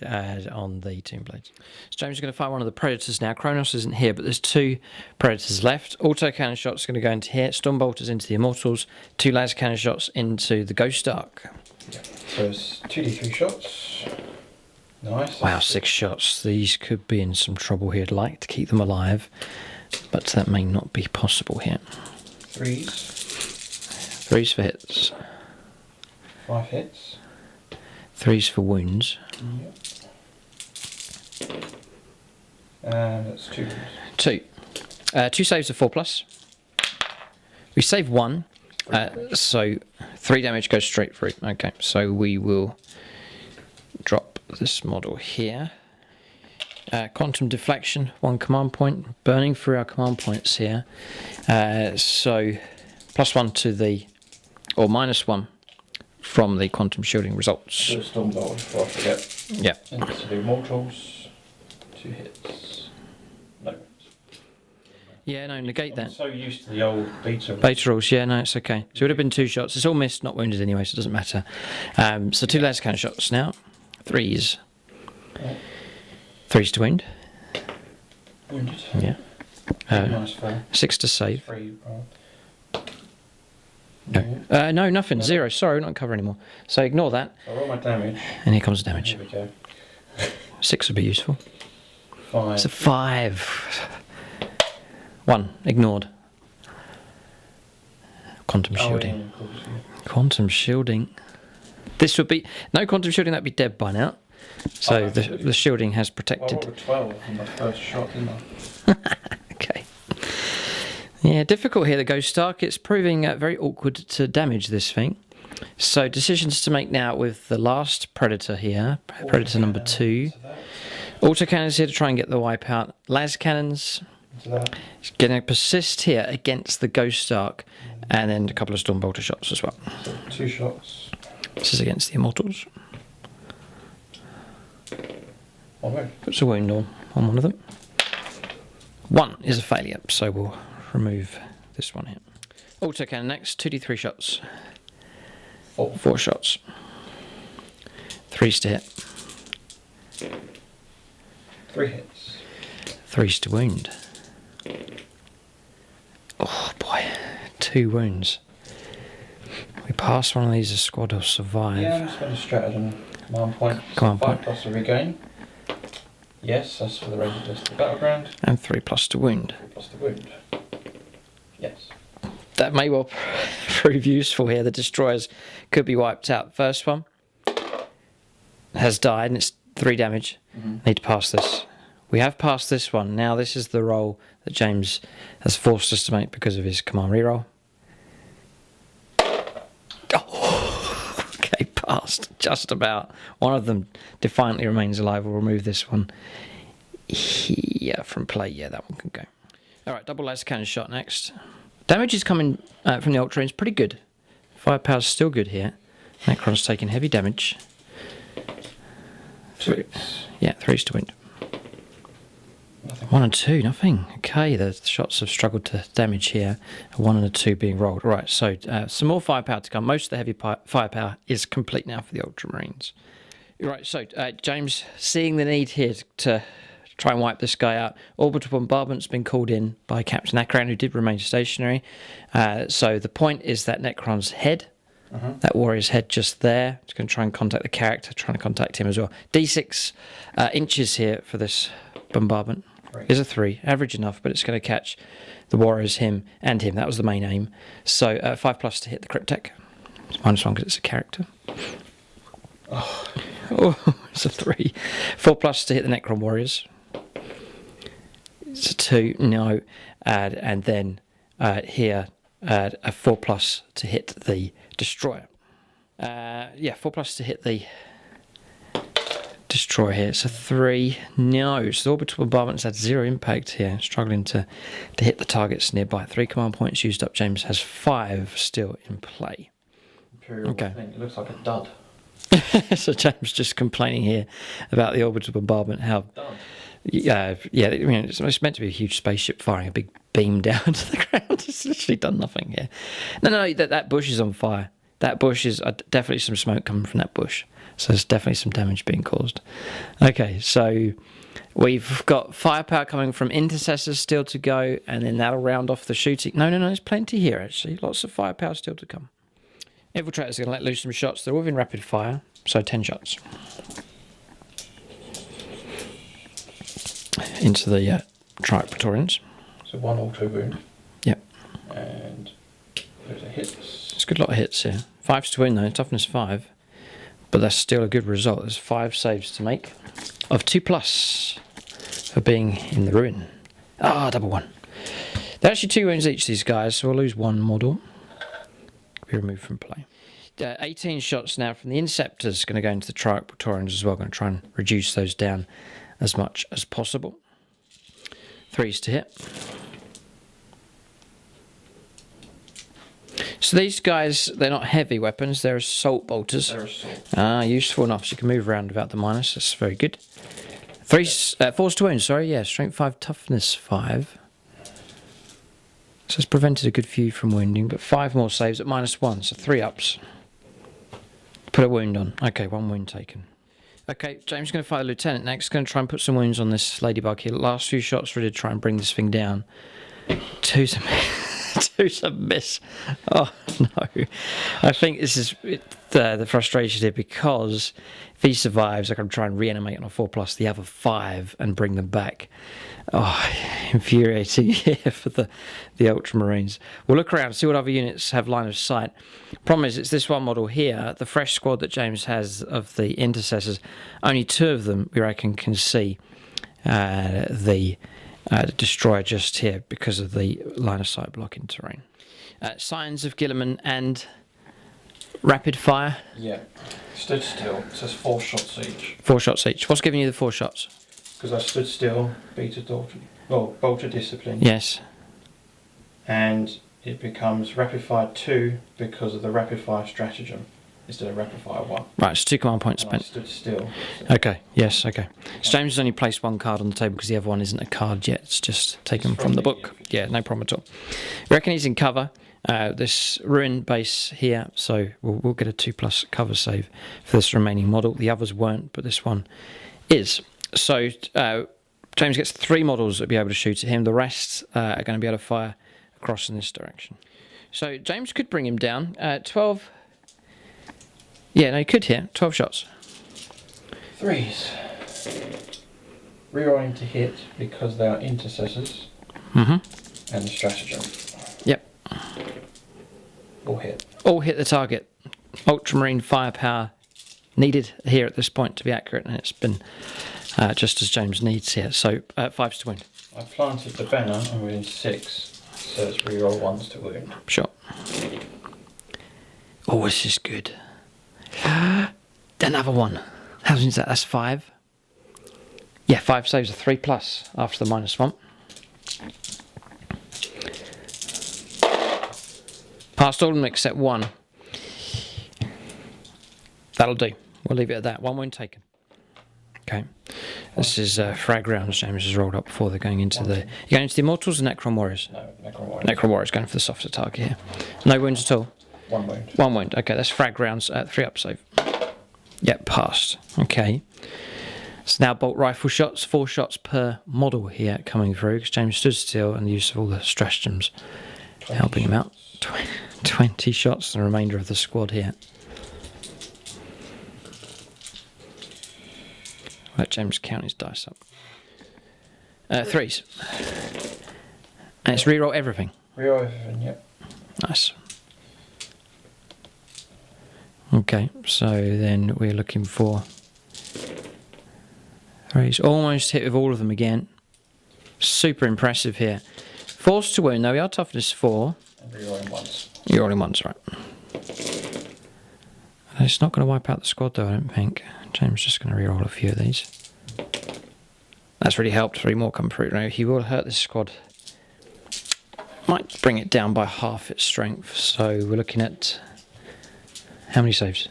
on the Tomb Blades. So James is going to fire one of the Predators now. Kronos isn't here, but there's 2 Predators left. Autocannon shots going to go into here. Stormbolters into the Immortals. 2 laser cannon shots into the Ghost Ark. Yeah. So it's 2d3 shots. Nice. Wow, 6 shots. These could be in some trouble here. I'd like to keep them alive, but that may not be possible here. 3s. 3s for hits. 5 hits. 3s for wounds. Yep. And that's 2 wounds. 2. 2 saves of 4+. We save 1, so 3 damage goes straight through. Okay, so we will drop this model here. Quantum deflection, 1 command point, burning through our command points here. So +1 to the, or -1 from the quantum shielding results. Do a Stormbolt before I forget. Yeah. Into the Mortals. 2 hits. No. Yeah, no, negate I'm that. so used to the old beta. Beta rules, yeah, no, it's okay. So it would have been 2 shots. It's all missed, not wounded anyway, so it doesn't matter. So 2 laser cannon shots now. 3s. Yeah. 3s to wound. Wounded. Yeah. -4. 6 to save. 3 roll. No. No, nothing. 0. Sorry, we're not cover anymore. So ignore that. I roll my damage. And here comes the damage. Here we go. 6 would be useful. 5. It's a 5. 1. Ignored. Quantum shielding. Yeah, of course, yeah. Quantum shielding. This would be... No quantum shielding, that'd be dead by now. So the shielding has I protected... rolled a 12 on my first shot, didn't I? Okay. Yeah, difficult here, the Ghost Ark. It's proving very awkward to damage this thing. So decisions to make now with the last Predator here. Predator number 2. Autocannons here to try and get the wipe out. Las cannons... It's going to persist here against the Ghost Ark, and then a couple of Stormbolter shots as well. So 2 shots. This is against the Immortals. 1 wound. Puts a wound on one of them. 1 is a failure, so we'll remove this one here. Autocannon next, 2d3 shots. 4. 4 shots. 3s to hit. 3 hits. 3s to wound. Oh boy, 2 wounds. We pass one of these, a squad will survive. Yeah, I'm just going to stratagem. Command point. Command 5 point. plus a regain. Yes, that's for the range test of the battleground. And 3+ to wound. 3 plus the wound. Yes. That may well prove useful here. The destroyers could be wiped out. First one has died and it's 3 damage. Need to pass this. We have passed this one. Now this is the roll that James has forced us to make because of his command reroll. Oh, okay, passed. Just about. One of them defiantly remains alive. We'll remove this one here from play. Yeah, that one can go. Alright, double laser cannon shot next. Damage is coming from the Ultramarines pretty good. Firepower's still good here. Necron's taking heavy damage. 2. Yeah, 3s to wound. Nothing. 1 and 2, nothing. Okay, the shots have struggled to damage here. A 1 and a 2 being rolled. Right, so some more firepower to come. Most of the heavy firepower is complete now for the Ultramarines. Right, so James, seeing the need here to try and wipe this guy out, orbital bombardment's been called in by Captain Acran, who did remain stationary. So the point is that Necron's head, that warrior's head just there, it's going to try and contact the character, trying to contact him as well. D6 inches here for this bombardment. Is a 3, average enough, but it's going to catch the warriors, him, and him. That was the main aim. So 5+ to hit the Cryptek. It's -1 because it's a character. Oh, it's a 3. 4+ to hit the Necron warriors. It's a 2, no. And then here, a 4+ to hit the destroyer. 4+ to hit the destroyer here. It's a 3, no. So the orbital bombardment's had 0 impact here, struggling to hit the targets nearby. 3 command points used up. James has 5 still in play. Imperial, Okay. it looks like a dud. So James just complaining here about the orbital bombardment. How? Dud. I mean, it's meant to be a huge spaceship firing a big beam down to the ground. It's literally done nothing here. No, that bush is on fire. That bush is definitely some smoke coming from that bush. So there's definitely some damage being caused. Okay, so we've got firepower coming from intercessors still to go, and then that'll round off the shooting. No, there's plenty here actually. Lots of firepower still to come. Infiltrators are going to let loose some shots. They're within rapid fire, so 10 shots. Into the Praetorians. So 1 auto wound. Yep. And there's a hits. It's a good lot of hits here. 5's to win though, toughness 5. But that's still a good result. There's 5 saves to make. Of 2+ for being in the ruin. Double 1. They're actually 2 wounds each, these guys, so we'll lose 1 model. Be removed from play. 18 shots now from the Inceptors, going to go into the Praetorians as well. Going to try and reduce those down as much as possible. 3's to hit. So these guys, they're not heavy weapons, they're assault bolters. They're assault. Useful enough, so you can move around without the minus. That's very good. 4's to wound, strength 5, toughness 5. So it's prevented a good few from wounding, but 5 more saves at -1, so 3 ups. Put a wound on. Okay, 1 wound taken. Okay, James is going to fire the lieutenant next. Going to try and put some wounds on this ladybug here. Last few shots really try and bring this thing down. 2's a miss. Oh no! I think this is the frustration here, because if he survives, I can try and reanimate on a 4+ the other 5 and bring them back. Oh, infuriating here for the Ultramarines. We'll look around, see what other units have line of sight. Problem is, it's this one model here, the fresh squad that James has of the intercessors. Only 2 of them, we reckon, can see the destroyer just here because of the line of sight blocking terrain. Signs of Guilliman and rapid fire. Yeah. Stood still. It says 4 shots each. 4 shots each. What's giving you the 4 shots? Because I stood still, bolter discipline. Yes. And it becomes rapid fire 2 because of the rapid fire stratagem instead of rapid fire 1. Right, it's 2 command points And I spent. stood still. Okay, yes, okay. So James has only placed 1 card on the table because the other one isn't a card yet. It's just taken It's from the from book. the- Yeah, no problem at all. We reckon he's in cover. This ruin base here, so we'll get a 2+ cover save for this remaining model. The others weren't, but this one is. So James gets 3 models that will be able to shoot at him. The rest are going to be able to fire across in this direction. So James could bring him down. 12. Yeah, no, he could here. 12 shots. 3s. Rerolling to hit because they are intercessors. Mm-hmm. And the stratagem. Yep. All hit. All hit the target. Ultramarine firepower needed here at this point to be accurate, and it's been just as James needs here. So 5's to win. I planted the banner and within 6, so it's reroll 1s to wound. Sure. Oh, this is good. Another one. How many is that? That's 5. Yeah, 5 saves a 3+ after the -1. Passed all of them except 1. That'll do. We'll leave it at that. 1 wound taken. Okay. This is frag rounds James has rolled up before they're going into the... You're going into the Immortals or Necron Warriors? No, Necron Warriors. Necron Warriors, going for the softer target here. No wounds at all? 1 wound. 1 wound. Okay, that's frag rounds. 3 up save. Yep, passed. Okay. So now bolt rifle shots, 4 shots per model here coming through, because James stood still and the use of all the stratagems helping him out. 20 shots, the remainder of the squad here. Let James count his dice up. 3s. And it's reroll everything. Reroll everything, yep. Nice. Okay, so then we're looking for... He's almost hit with all of them again. Super impressive here. Forced to wound, though we are toughness 4. And rerolling once. You're rolling once, right. It's not going to wipe out the squad though, I don't think. James is just going to reroll a few of these. That's really helped. 3 more come through. Now, he will hurt this squad. Might bring it down by half its strength. So we're looking at... How many saves?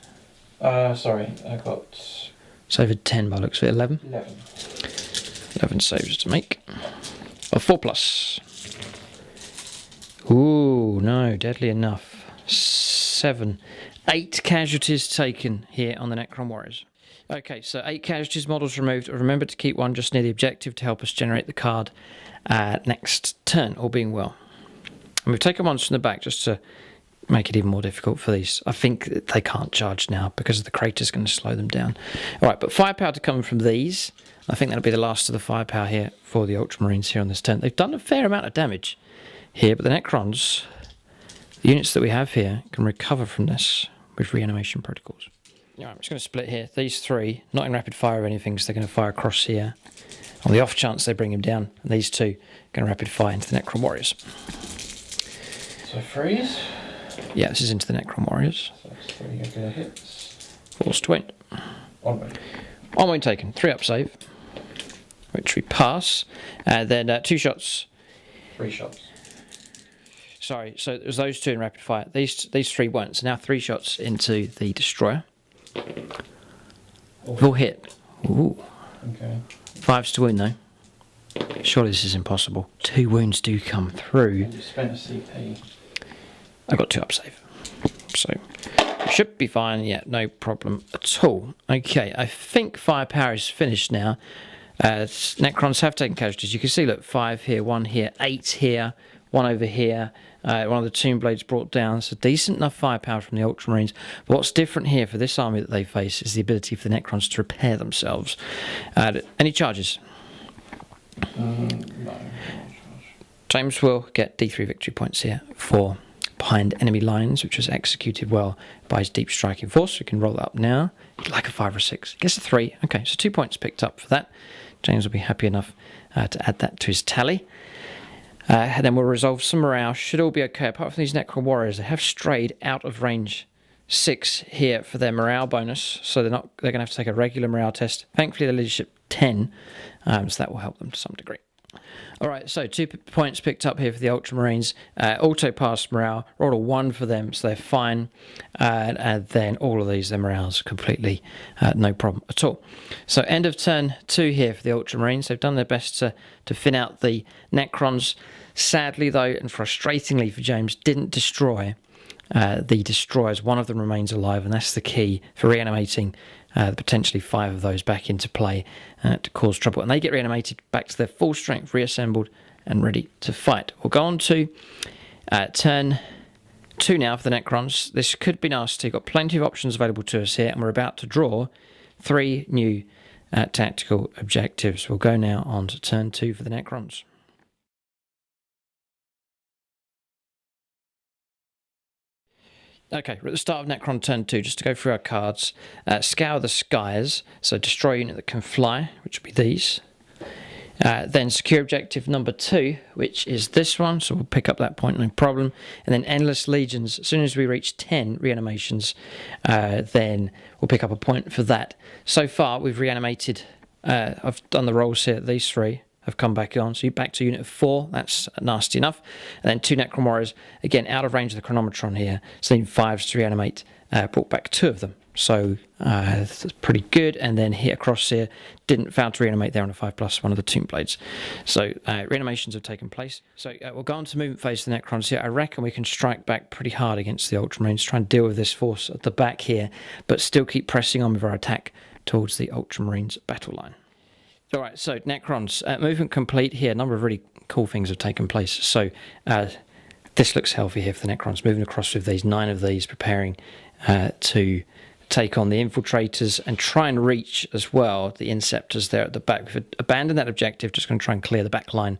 Sorry, I got... Saved 10 by looks of it. 11? 11. 11 saves to make. Oh, 4 plus. Ooh, no, deadly enough. 7. 8 casualties taken here on the Necron Warriors. Okay, so 8 casualties, models removed. Remember to keep 1 just near the objective to help us generate the card next turn, all being well. And we've taken ones from the back just to make it even more difficult for these. I think they can't charge now because the crater's going to slow them down. All right, but firepower to come from these. I think that'll be the last of the firepower here for the Ultramarines here on this turn. They've done a fair amount of damage here, but the Necrons, the units that we have here, can recover from this with reanimation protocols. All right, I'm just going to split here. These 3, not in rapid fire or anything, so they're going to fire across here. On the off chance they bring him down, and these 2 going to rapid fire into the Necron Warriors. So freeze. Yeah, this is into the Necron Warriors. So that's 3 regular hits. Forced to wound. 1 wound. 1 wound taken. 3 up save, which we pass. And then 2 shots. 3 shots. Sorry, so it was those 2 in rapid fire. These 3 weren't. So now 3 shots into the destroyer. Full hit. Ooh. Okay. 5s to wound though. Surely this is impossible. 2 wounds do come through. And you spent a CP. I got 2 up save. So should be fine. Yeah, no problem at all. Okay, I think firepower is finished now. Necrons have taken casualties. You can see, look, 5 here, 1 here, 8 here, 1 over here. One of the Tomb Blades brought down. So decent enough firepower from the Ultramarines. But what's different here for this army that they face is the ability for the Necrons to repair themselves. Any charges? No. James will get D3 victory points here for behind enemy lines, which was executed well by his deep striking force. We can roll that up now. Like a 5 or 6. Gets a 3. Okay, so 2 points picked up for that. James will be happy enough to add that to his tally. And then we'll resolve some morale. Should all be okay, apart from these Necron Warriors. They have strayed out of range 6 here for their morale bonus, so they're going to have to take a regular morale test. Thankfully, the leadership 10, so that will help them to some degree. All right, so 2 points picked up here for the Ultramarines. Auto pass morale, rolled a 1 for them, so they're fine. And then all of these, their morale's completely no problem at all. So end of turn 2 here for the Ultramarines. They've done their best to thin out the Necrons. Sadly, though, and frustratingly for James, didn't destroy the destroyers. One of them remains alive, and that's the key for reanimating potentially 5 of those back into play to cause trouble. And they get reanimated back to their full strength, reassembled and ready to fight. We'll go on to turn 2 now for the Necrons. This could be nasty. Got plenty of options available to us here, and we're about to draw 3 new tactical objectives. We'll go now on to turn 2 for the Necrons. Okay, we're at the start of Necron turn 2, just to go through our cards. Scour the skies, so destroy a unit that can fly, which will be these. Then secure objective number 2, which is this one, so we'll pick up that point, no problem. And then Endless Legions, as soon as we reach 10 reanimations, then we'll pick up a point for that. So far, we've reanimated, I've done the rolls here, these 3 have come back on, so you're back to unit of 4, that's nasty enough. And then 2 Necron Warriors, again, out of range of the chronometron here, so then 5s to reanimate brought back 2 of them. So that's pretty good. And then hit across here, didn't fail to reanimate there on a 5+, one of the Tomb Blades. So reanimations have taken place. So we'll go on to movement phase of the Necrons here. I reckon we can strike back pretty hard against the Ultramarines, try and deal with this force at the back here, but still keep pressing on with our attack towards the Ultramarines battle line. All right, so Necrons, movement complete here. A number of really cool things have taken place. So this looks healthy here for the Necrons, moving across with these 9 of these, preparing to take on the infiltrators and try and reach as well the Inceptors there at the back. We've abandoned that objective, just going to try and clear the back line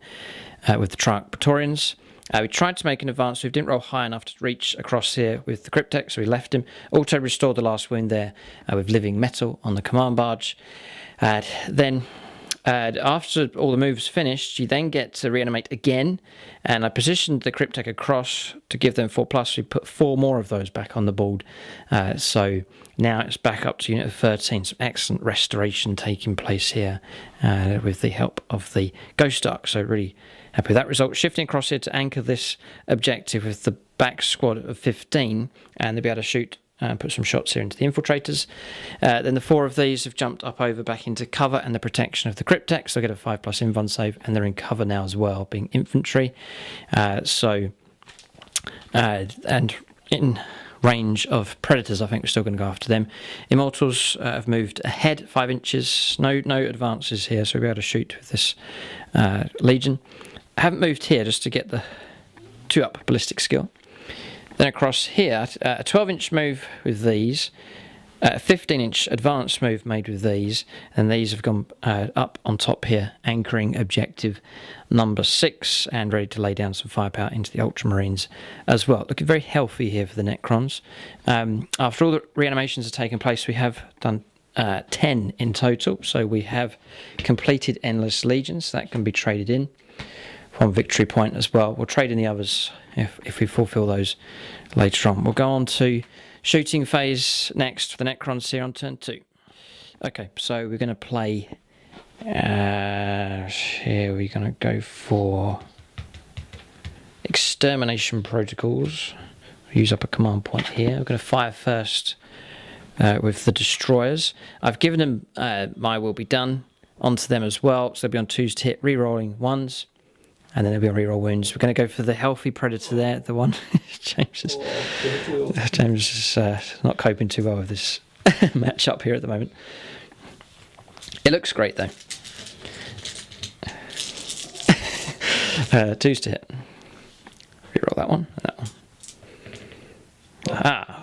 with the Triarch Praetorians. We tried to make an advance, we didn't roll high enough to reach across here with the Cryptek, so we left him. Auto restored the last wound there with living metal on the command barge. Then after all the moves finished, you then get to reanimate again, and I positioned the Cryptek across to give them 4+. We put 4 more of those back on the board, so now it's back up to unit of 13. Some excellent restoration taking place here with the help of the Ghost Ark, so really happy with that result. Shifting across here to anchor this objective with the back squad of 15, and they'll be able to shoot and put some shots here into the infiltrators. Then the 4 of these have jumped up over back into cover and the protection of the Cryptek, so they get a 5+ invuln save, and they're in cover now as well, being infantry. And in range of predators, I think we're still going to go after them. Immortals have moved ahead 5 inches. No advances here, so we'll be able to shoot with this Legion. I haven't moved here just to get the 2-up ballistic skill. Then across here, a 12-inch move with these, a 15-inch advanced move made with these, and these have gone up on top here, anchoring objective number 6, and ready to lay down some firepower into the Ultramarines as well. Looking very healthy here for the Necrons. After all the reanimations have taken place, we have done 10 in total, so we have completed Endless Legions. That can be traded in from Victory Point as well. We'll trade in the others if we fulfill those later on. We'll go on to shooting phase next for the Necrons here on turn 2. Okay, so we're going to play here we're going to go for Extermination Protocols. Use up a command point here. We're going to fire first with the Destroyers. I've given them my will be done onto them as well, so they'll be on 2s to hit, re-rolling 1s. And then there'll be a reroll wounds. We're going to go for the healthy predator there, the one. James is not coping too well with this match up here at the moment. It looks great though. 2s to hit. Reroll that one and that one.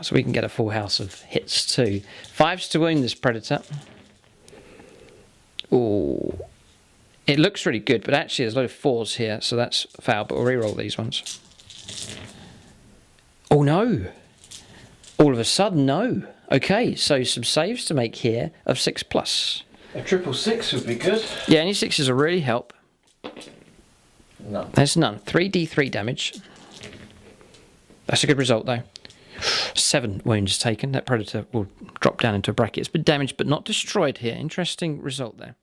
So we can get a full house of hits too. 5s to wound this predator. Ooh. It looks really good, but actually there's a lot of 4s here, so that's foul, but we'll reroll these ones. Oh no! All of a sudden, no. Okay, so some saves to make here of 6+. A 666 would be good. Yeah, any 6s will really help. None. There's none. 3d3 damage. That's a good result though. 7 wounds taken. That predator will drop down into a bracket. It's been damaged but not destroyed here. Interesting result there.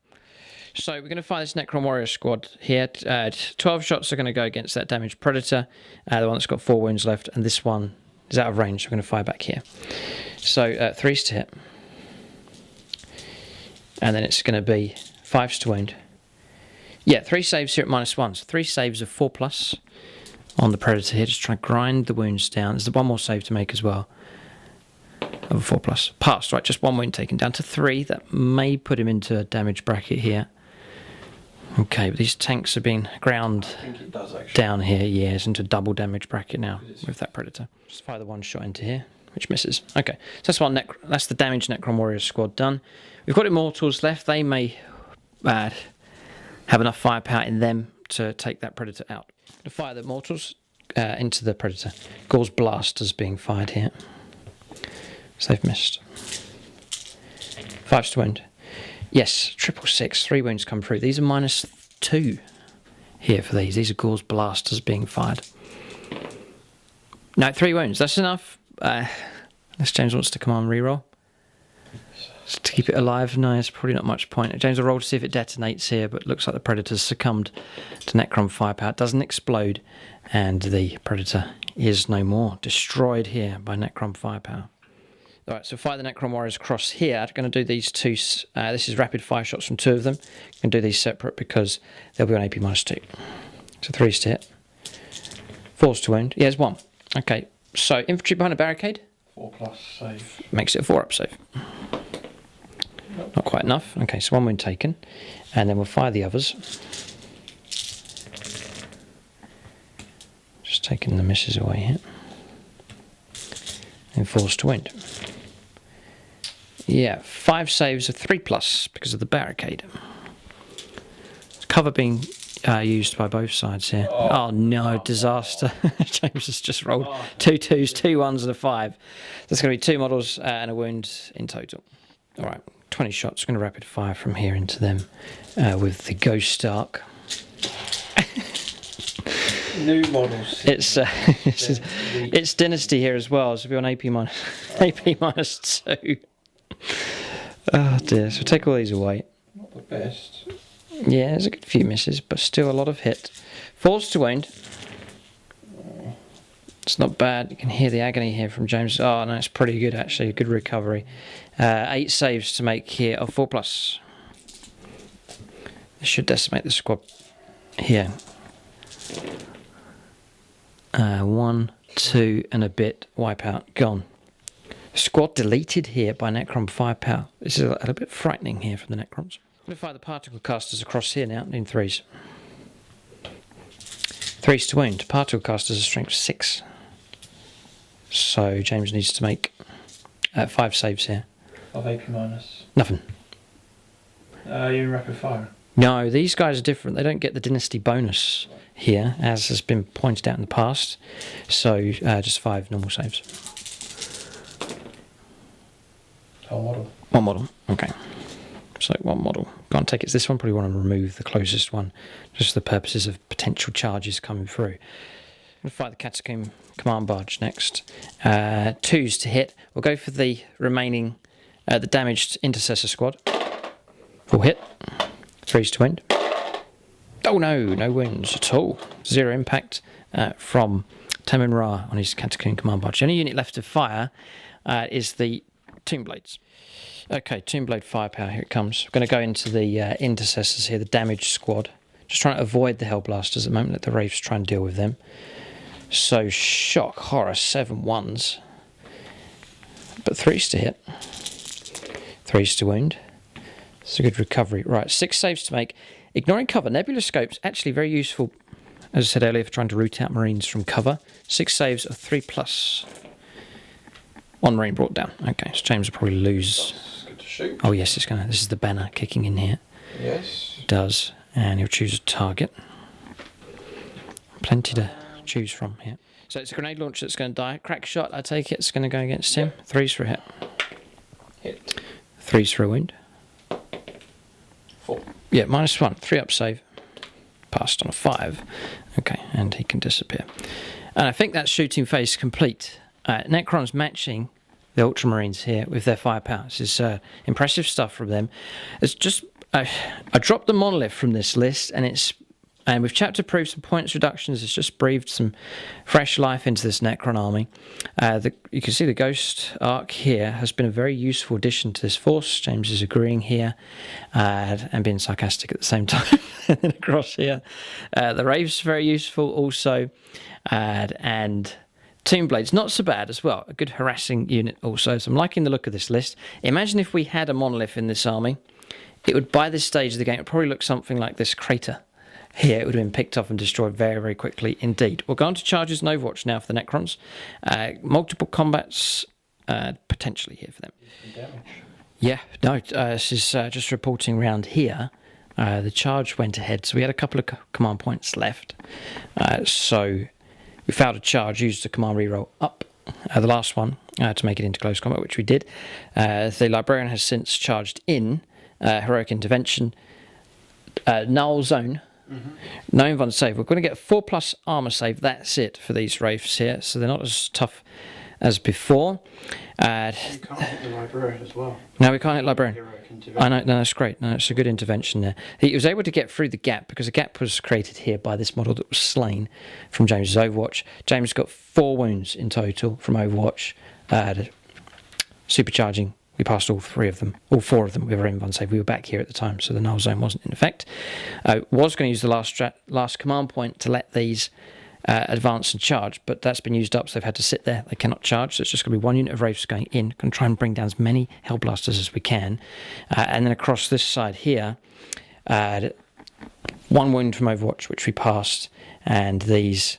So we're going to fire this Necron Warrior squad here. 12 shots are going to go against that damaged predator. The one that's got 4 wounds left, and this one is out of range. So we're going to fire back here. So 3s to hit. And then it's going to be 5s to wound. Yeah, 3 saves here at -1. So 3 saves of 4+ on the predator here. Just try and grind the wounds down. There's 1 more save to make as well. Of a 4+. Passed, right, just 1 wound taken down to 3. That may put him into a damage bracket here. Okay, but these tanks are being ground down here, yes, into a double damage bracket now with that predator. Just fire the 1 shot into here, which misses. Okay, so that's the damaged Necron Warrior squad done. We've got Immortals left. They may have enough firepower in them to take that predator out. To fire the Immortals into the predator. Gauls Blasters being fired here. So they've missed. 5s to wound. Yes, 666, 3 wounds come through. These are -2 here for these. These are Gauls Blasters being fired. No, 3 wounds. That's enough. Unless James wants to come on reroll. Just to keep it alive. No, it's probably not much point. James will roll to see if it detonates here, but looks like the Predator's succumbed to Necron firepower. It doesn't explode, and the Predator is no more. Destroyed here by Necron firepower. All right, so fire the Necron Warriors across here. I'm going to do these two. This is rapid fire shots from 2 of them. I'm going to do these separate because they'll be on AP -2. So 3s to hit. 4s to wound. Yeah, there's 1. Okay, so infantry behind a barricade. 4+ save. Makes it a 4-up save. Not quite enough. Okay, so 1 wound taken. And then we'll fire the others. Just taking the misses away here. And 4s to wound. Yeah, 5 saves of 3+ because of the barricade. Cover being used by both sides here. Oh no, disaster. James has just rolled 2 2s, 2 1s and a 5. There's going to be 2 models and a wound in total. Alright, 20 shots. Going to rapid fire from here into them with the Ghost Arc. New models. It's Dynasty here as well, so we'll be on AP -2. Oh dear, so take all these away. Not the best. Yeah, there's a good few misses, but still a lot of hit. 4s to wound. It's not bad. You can hear the agony here from James. Oh no, it's pretty good actually. Good recovery. 8 saves to make here of 4+. This should decimate the squad here. 1, 2 and a bit. Wipeout. Gone. Squad deleted here by Necron firepower. This is a little bit frightening here from the Necrons. I'm going to fire the particle casters across here now in 3s. 3s to wound. Particle casters are strength 6. So James needs to make 5 saves here. Of AP minus. Nothing. You're in rapid fire. No, these guys are different. They don't get the dynasty bonus here, as has been pointed out in the past. So just 5 normal saves. Whole model. 1 model. Okay. So 1 model. Can't take it. This one. Probably want to remove the closest one, just for the purposes of potential charges coming through. I'm going to fight the Catacomb Command Barge next. 2s to hit. We'll go for the remaining, the damaged Intercessor squad. Full hit. 3s to wound. Oh no, no wounds at all. 0 impact from Tamin Ra on his Catacomb Command Barge. The only unit left to fire is the Tomb Blades. Okay, Tomb Blade firepower, here it comes. We're going to go into the Intercessors here, the damaged squad. Just trying to avoid the Hellblasters at the moment, let the Wraiths try and deal with them. So, shock, horror, 7 1s. But 3s to hit. 3s to wound. It's a good recovery. Right, 6 saves to make. Ignoring cover. Nebula Scope's actually very useful, as I said earlier, for trying to root out Marines from cover. 6 saves of 3+. 1 Marine brought down. Okay, so James will probably lose. That's good to shoot. Oh yes, it's gonna. This is the banner kicking in here. Yes. It does, and he'll choose a target. Plenty to choose from here. So it's a grenade launcher that's going to die. Crack shot, I take it. It's going to go against him. 3s for a hit. Hit. 3s for a wound. 4. Yeah, -1. 3-up save. Passed on a 5. Okay, and he can disappear. And I think that's shooting phase complete. Necron's matching the Ultramarines here with their firepower. This is impressive stuff from them. It's just I dropped the monolith from this list, and with chapter proofs and points reductions, it's just breathed some fresh life into this Necron army. You can see the Ghost Arc here has been a very useful addition to this force. James is agreeing here and being sarcastic at the same time. And then across here, the Wraith's very useful also, and Tomb Blades, not so bad as well. A good harassing unit also. So I'm liking the look of this list. Imagine if we had a monolith in this army. It would, by this stage of the game, it would probably look something like this crater. Here, it would have been picked up and destroyed very, very quickly indeed. We'll go on to charges and Overwatch now for the Necrons. Multiple combats potentially here for them. Yeah, no, this is just reporting around here. The charge went ahead, so we had a couple of command points left. So we failed a charge, used the command reroll up, the last one, to make it into close combat, which we did. The Librarian has since charged in, Heroic Intervention, Null Zone, no invuln save. We're going to get a 4+ armor save, that's it for these Wraiths here, so they're not as tough as before. You can't hit the Librarian as well. No, we can't hit Librarian. Heroic intervention. I know, no, that's great. No, it's a good intervention there. He was able to get through the gap because a gap was created here by this model that was slain from James's Overwatch. James got 4 wounds in total from Overwatch. supercharging. We passed all 4 of them with our invuln save. We were back here at the time, so the null zone wasn't in effect. Was going to use the last command point to let these advance and charge, but that's been used up, so they've had to sit there. They cannot charge, so it's just going to be 1 unit of Wraiths going in. Going to try and bring down as many Hellblasters as we can. And then across this side here, 1 wound from Overwatch, which we passed, and these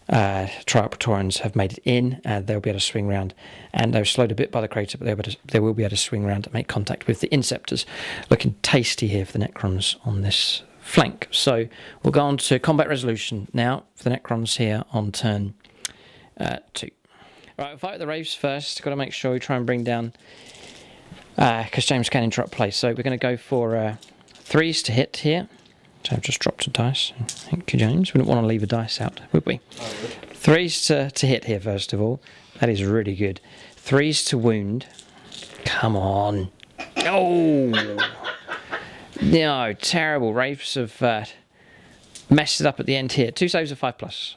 Triarch Praetorians have made it in, and they'll be able to swing round, and they were slowed a bit by the crater, but they will be able to swing round and make contact with the Inceptors. Looking tasty here for the Necrons on this flank. So we'll go on to combat resolution now for the Necrons here on turn 2. Right, we'll fight with the Wraiths first. Got to make sure we try and bring down, because James can interrupt play, so we're going to go for 3s to hit here. So I've just dropped a dice. Thank you, James. We don't want to leave a dice out, would we? 3s to hit here, first of all. That is really good. 3s to wound. Come on. Oh! No, terrible. Wraiths have messed it up at the end here. 2 saves of 5+.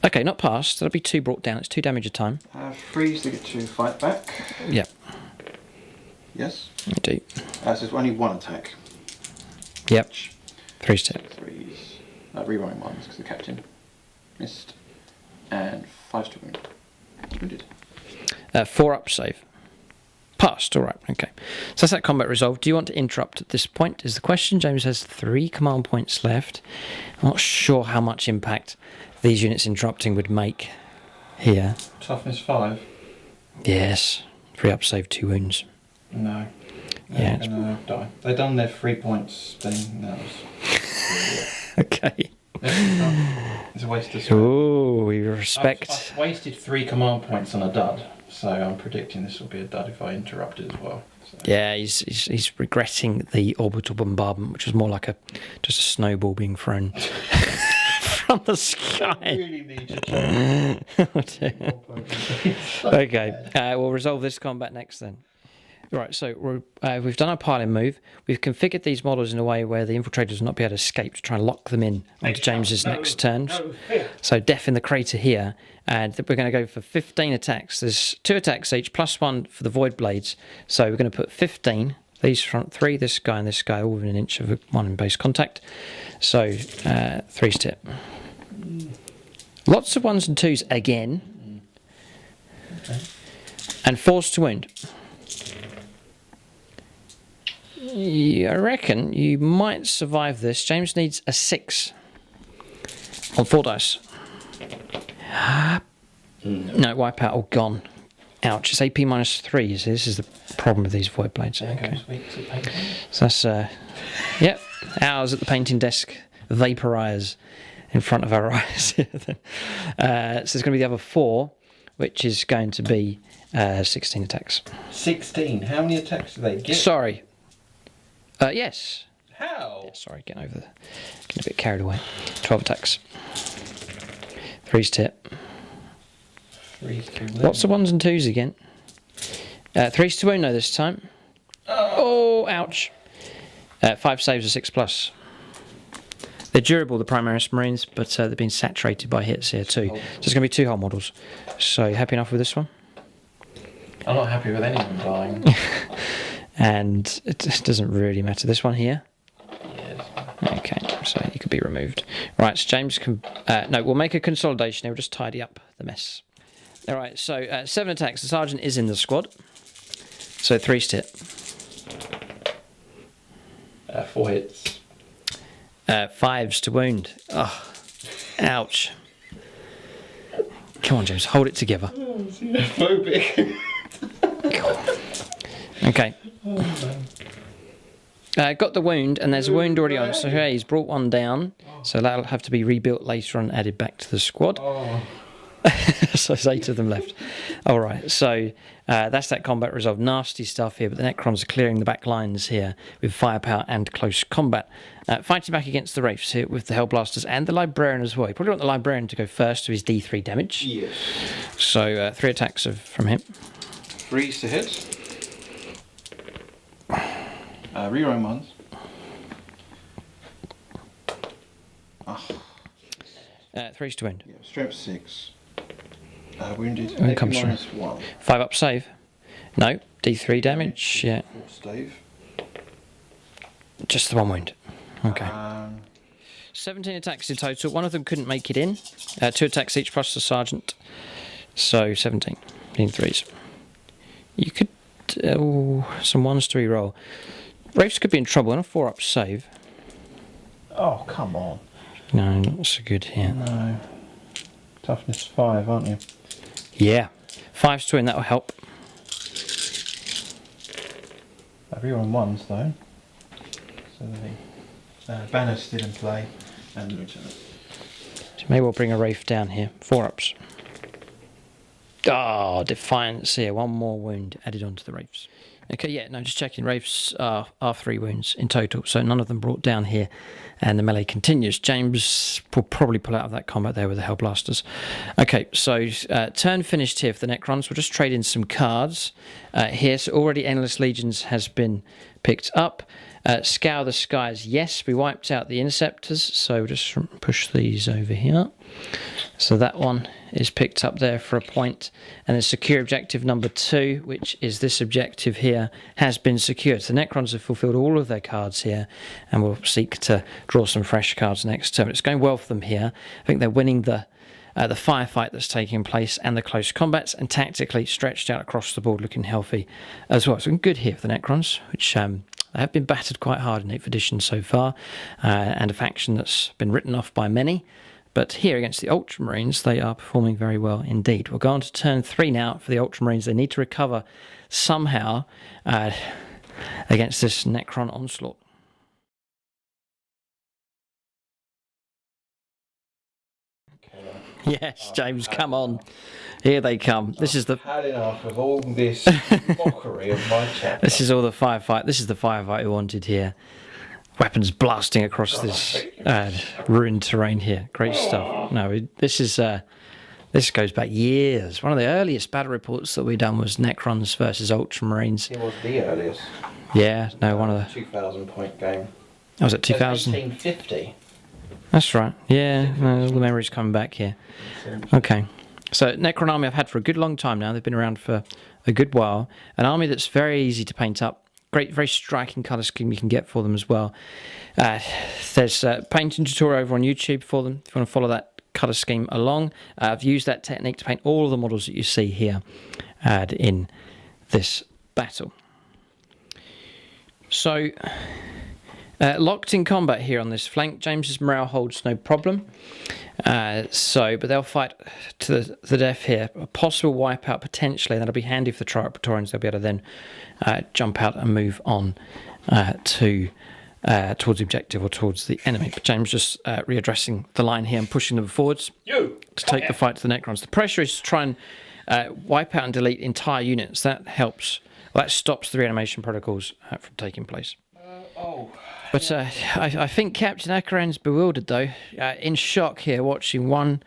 Okay, not passed. That'll be 2 brought down. It's 2 damage a time. 3s to get to fight back. Yep. Yes. You do. So it's only 1 attack. Yep. 3s to hit. 3s. Rerolling 1s because the captain missed. And 5s to wound. Wounded. 4 up save. Passed, alright, okay. So that's that combat resolved. Do you want to interrupt at this point, is the question. James has 3 command points left. I'm not sure how much impact these units interrupting would make here. Toughness 5. Yes. 3 up save, 2 wounds. No. Yeah. They're gonna die. They've done their 3 points thing. No. Okay. It's a waste of space. Ooh, we respect. I've wasted 3 command points on a dud, so I'm predicting this will be a dud if I interrupt it as well. So. Yeah, he's regretting the orbital bombardment, which was more like just a snowball being thrown from the sky. I really need to change. Okay, we'll resolve this combat next then. Right, so we've done our piling move. We've configured these models in a way where the infiltrators will not be able to escape to try and lock them in onto James's next turn. So Def in the crater here, and we're going to go for 15 attacks. There's 2 attacks each, plus 1 for the Void Blades. So we're going to put 15. These front 3, this guy and this guy, all within an inch of 1 in base contact. So 3s to hit. Lots of 1s and 2s again. Okay. And 4s to wound. I reckon you might survive this. James needs a 6 on 4 dice. No, wipe out. Oh, gone. Ouch. It's AP -3. This is the problem with these Void Blades. Okay. So that's, yep, ours at the painting desk vaporise in front of our eyes. So there's going to be the other 4, which is going to be 16 attacks. 16? How many attacks do they get? Sorry. Yes. How? Yeah, sorry, getting a bit carried away. 12 attacks. 3s to hit. 3s to wound. Lots of 1s and 2s again. 3s to wound though this time. Oh, ouch. 5 saves of 6+. They're durable, the Primaris Marines, but they've been saturated by hits here too. So it's going to be 2 hull models. So you happy enough with this one? I'm not happy with any of them dying. And it doesn't really matter. This one here. Yes. Okay, so he could be removed. Right, so James can... no, we'll make a consolidation. We'll just tidy up the mess. All right, so 7 attacks. The Sergeant is in the squad. So 3s to hit. 4 hits. 5s to wound. Oh, ouch. Come on, James, hold it together. Oh, xenophobic. Okay. Got the wound, and there's a wound already on. So hey, he's brought 1 down. So that'll have to be rebuilt later on, added back to the squad. Oh. So there's 8 of them left. All right, so that's that combat resolved. Nasty stuff here, but the Necrons are clearing the back lines here with firepower and close combat. Fighting back against the Wraiths here with the Hellblasters and the Librarian as well. You probably want the Librarian to go first to his D3 damage. Yes. So 3 attacks from him. 3s to hit. Rerolling 1s. Oh. 3s to wound. Yeah, strength 6. Wounded. When it comes through. -1. 5 up save. No, D3 damage. Yeah, Force Dave. just the 1 wound. Okay. 17. 17 attacks in total. One of them couldn't make it in. 2 attacks each plus the sergeant. So 17 in threes. You could some 1s to reroll. Wraiths could be in trouble on a 4 up save. Oh, come on. No, not so good here. No. Toughness 5, aren't you? Yeah, 5s to win. That'll help. You're on 1s though. So the banner's still in play. And lieutenant. So maybe we'll bring a Wraith down here. 4 ups. Oh, Defiance here. 1 more wound added onto the Wraiths. Okay, yeah, no, just checking. Wraiths are 3 wounds in total, so none of them brought down here, and the melee continues. James will probably pull out of that combat there with the Hellblasters. Okay, so turn finished here for the Necrons. We'll just trade in some cards here. So already Endless Legions has been picked up. Scour the Skies, yes, we wiped out the Interceptors, so we'll just push these over here. So that one is picked up there for a point. And then secure objective number 2, which is this objective here, has been secured. So the Necrons have fulfilled all of their cards here, and will seek to draw some fresh cards next turn. It's going well for them here. I think they're winning the firefight that's taking place and the close combats, and tactically stretched out across the board, looking healthy as well. So good here for the Necrons, which they have been battered quite hard in 8th edition so far, and a faction that's been written off by many. But here against the Ultramarines, they are performing very well indeed. We'll go on to turn 3 now for the Ultramarines. They need to recover somehow against this Necron onslaught. Yes, James, come on. Here they come. This is the... I've had enough of all this mockery of my chapter. This is all the firefight. This is the firefight we wanted here. Weapons blasting across this ruined terrain here. Great stuff. No, this is this goes back years. One of the earliest battle reports that we done was Necrons versus Ultramarines. It was the earliest. Yeah, no, one of the... 2,000 point game. Oh, was it 2000? 1850. That's right. Yeah, no, all the memories coming back here. Okay. So Necron army I've had for a good long time now. They've been around for a good while. An army that's very easy to paint up. Great, very striking colour scheme you can get for them as well. There's a painting tutorial over on YouTube for them if you want to follow that colour scheme along. I've used that technique to paint all of the models that you see here in this battle. So, locked in combat here on this flank. James's morale holds no problem. But they'll fight to the death here. A possible wipeout potentially. That'll be handy for the Triarch Praetorians. They'll be able to then jump out and move on towards the objective or towards the enemy. But James just readdressing the line here and pushing them forwards to take the fight to the Necrons. The pressure is to try and wipe out and delete entire units. That helps. Well, that stops the reanimation protocols from taking place. But I think Captain Akaran's bewildered, though, in shock here, watching one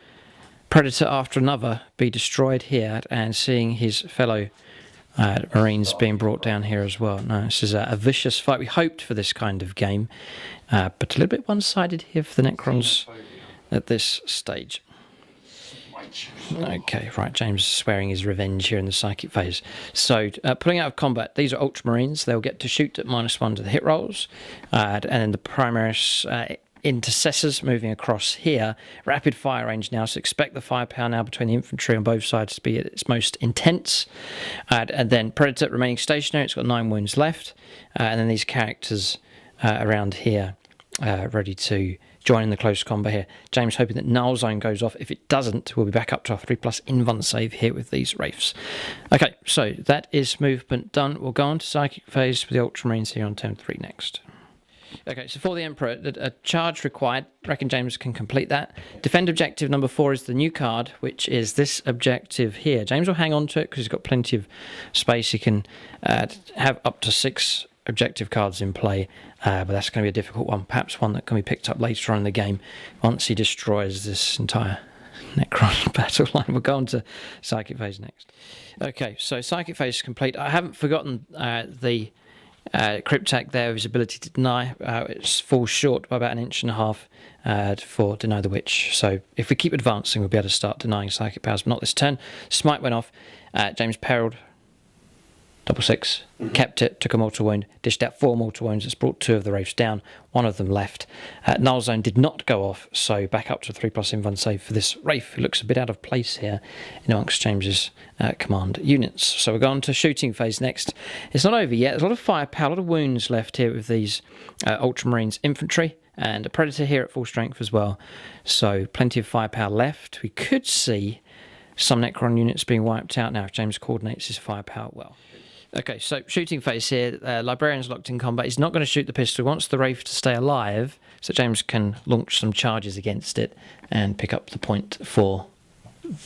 Predator after another be destroyed here and seeing his fellow Marines being brought down here as well. No, this is a vicious fight. We hoped for this kind of game, but a little bit one-sided here for the Necrons at this stage. Okay, right, James is swearing his revenge here in the psychic phase. So, pulling out of combat, these are Ultramarines. They'll get to shoot at -1 to the hit rolls. And then the Primaris Intercessors moving across here. Rapid fire range now, so expect the firepower now between the infantry on both sides to be at its most intense. And then Predator remaining stationary, it's got 9 wounds left. And then these characters around here ready to join in the close combat here. James hoping that Null Zone goes off. If it doesn't, we'll be back up to our 3+ invuln save here with these Wraiths. Okay, so that is movement done. We'll go on to Psychic Phase with the Ultramarines here on turn 3 next. Okay, so for the Emperor, a charge required. Reckon James can complete that. Defend objective number 4 is the new card, which is this objective here. James will hang on to it because he's got plenty of space. He can have up to 6 objective cards in play, but that's going to be a difficult one. Perhaps one that can be picked up later on in the game once he destroys this entire Necron battle line. We'll go on to Psychic Phase next. Okay, so Psychic Phase is complete. I haven't forgotten the Cryptek there, his ability to deny, it falls short by about 1.5 inches for Deny the Witch. So if we keep advancing, we'll be able to start denying psychic powers, but not this turn. Smite went off. James perilled. 6. Kept it, took a mortal wound, dished out 4 mortal wounds. It's brought 2 of the wraiths down, 1 of them left. Null Zone did not go off, so back up to a 3+ invuln save for this wraith, who looks a bit out of place here in amongst James's command units. So we're going to shooting phase next. It's not over yet. There's a lot of firepower, a lot of wounds left here with these Ultramarines infantry, and a Predator here at full strength as well. So plenty of firepower left. We could see some Necron units being wiped out now if James coordinates his firepower well. Okay, so shooting phase here. Librarian's locked in combat. He's not going to shoot the pistol. He wants the Wraith to stay alive so James can launch some charges against it and pick up the point for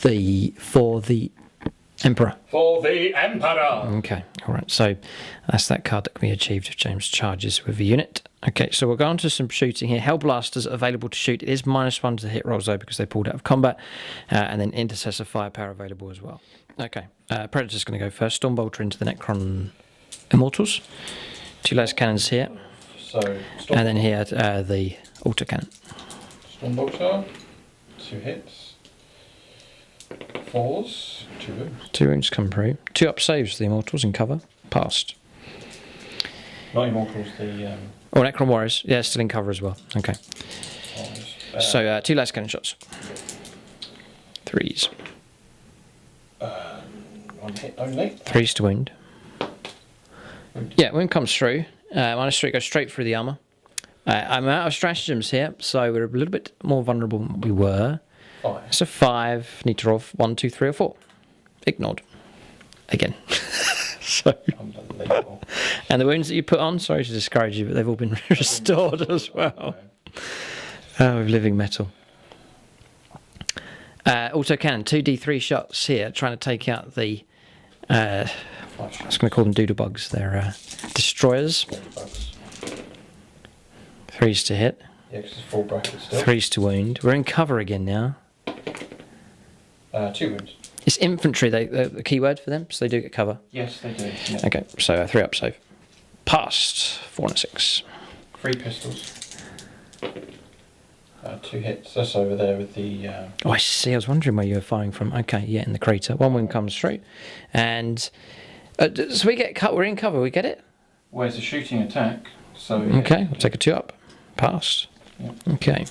the Emperor. For the Emperor! Okay, all right. So that's that card that can be achieved if James charges with a unit. Okay, so we'll go on to some shooting here. Hellblasters are available to shoot. It is -1 to hit rolls though because they pulled out of combat. And then Intercessor firepower available as well. Okay, Predator's going to go first. Stormbolter into the Necron Immortals. 2 laser cannons here. So, And then here the autocannon. Stormbolter, 2 hits. 4s, 2 wounds. 2 wounds come through. 2 up saves for the Immortals in cover. Passed. Not Immortals, the... Oh, Necron Warriors. Yeah, still in cover as well. Okay. So 2 laser cannon shots. 3s. 1 hit only. 3s to wound. Yeah, wound comes through. -3 goes straight through the armour. I'm out of stratagems here, so we're a little bit more vulnerable than we were. 5. So 5. Need to roll 1, 2, 3 or 4. Ignored. Again. So, Unbelievable. and the wounds that you put on, sorry to discourage you, but they've all been restored as well. With living metal. Autocannon, 2d3 shots here, trying to take out the... I was going to call them doodlebugs. They're destroyers. 3s to hit. Yeah, because it's full bracket still. 3s to wound. We're in cover again now. 2 wounds. It's infantry, the key word for them, so they do get cover. Yes, they do. Yeah. Okay, so 3 up save. Passed. 4 and a 6. 3 pistols. 2 hits. That's over there with the... Oh, I see. I was wondering where you were firing from. Okay, yeah, in the crater. 1 wound comes through. And so we get cut. We're in cover. We get it? Well, it's a shooting attack. So Okay, we'll take a 2 up. Passed. Yep. Okay.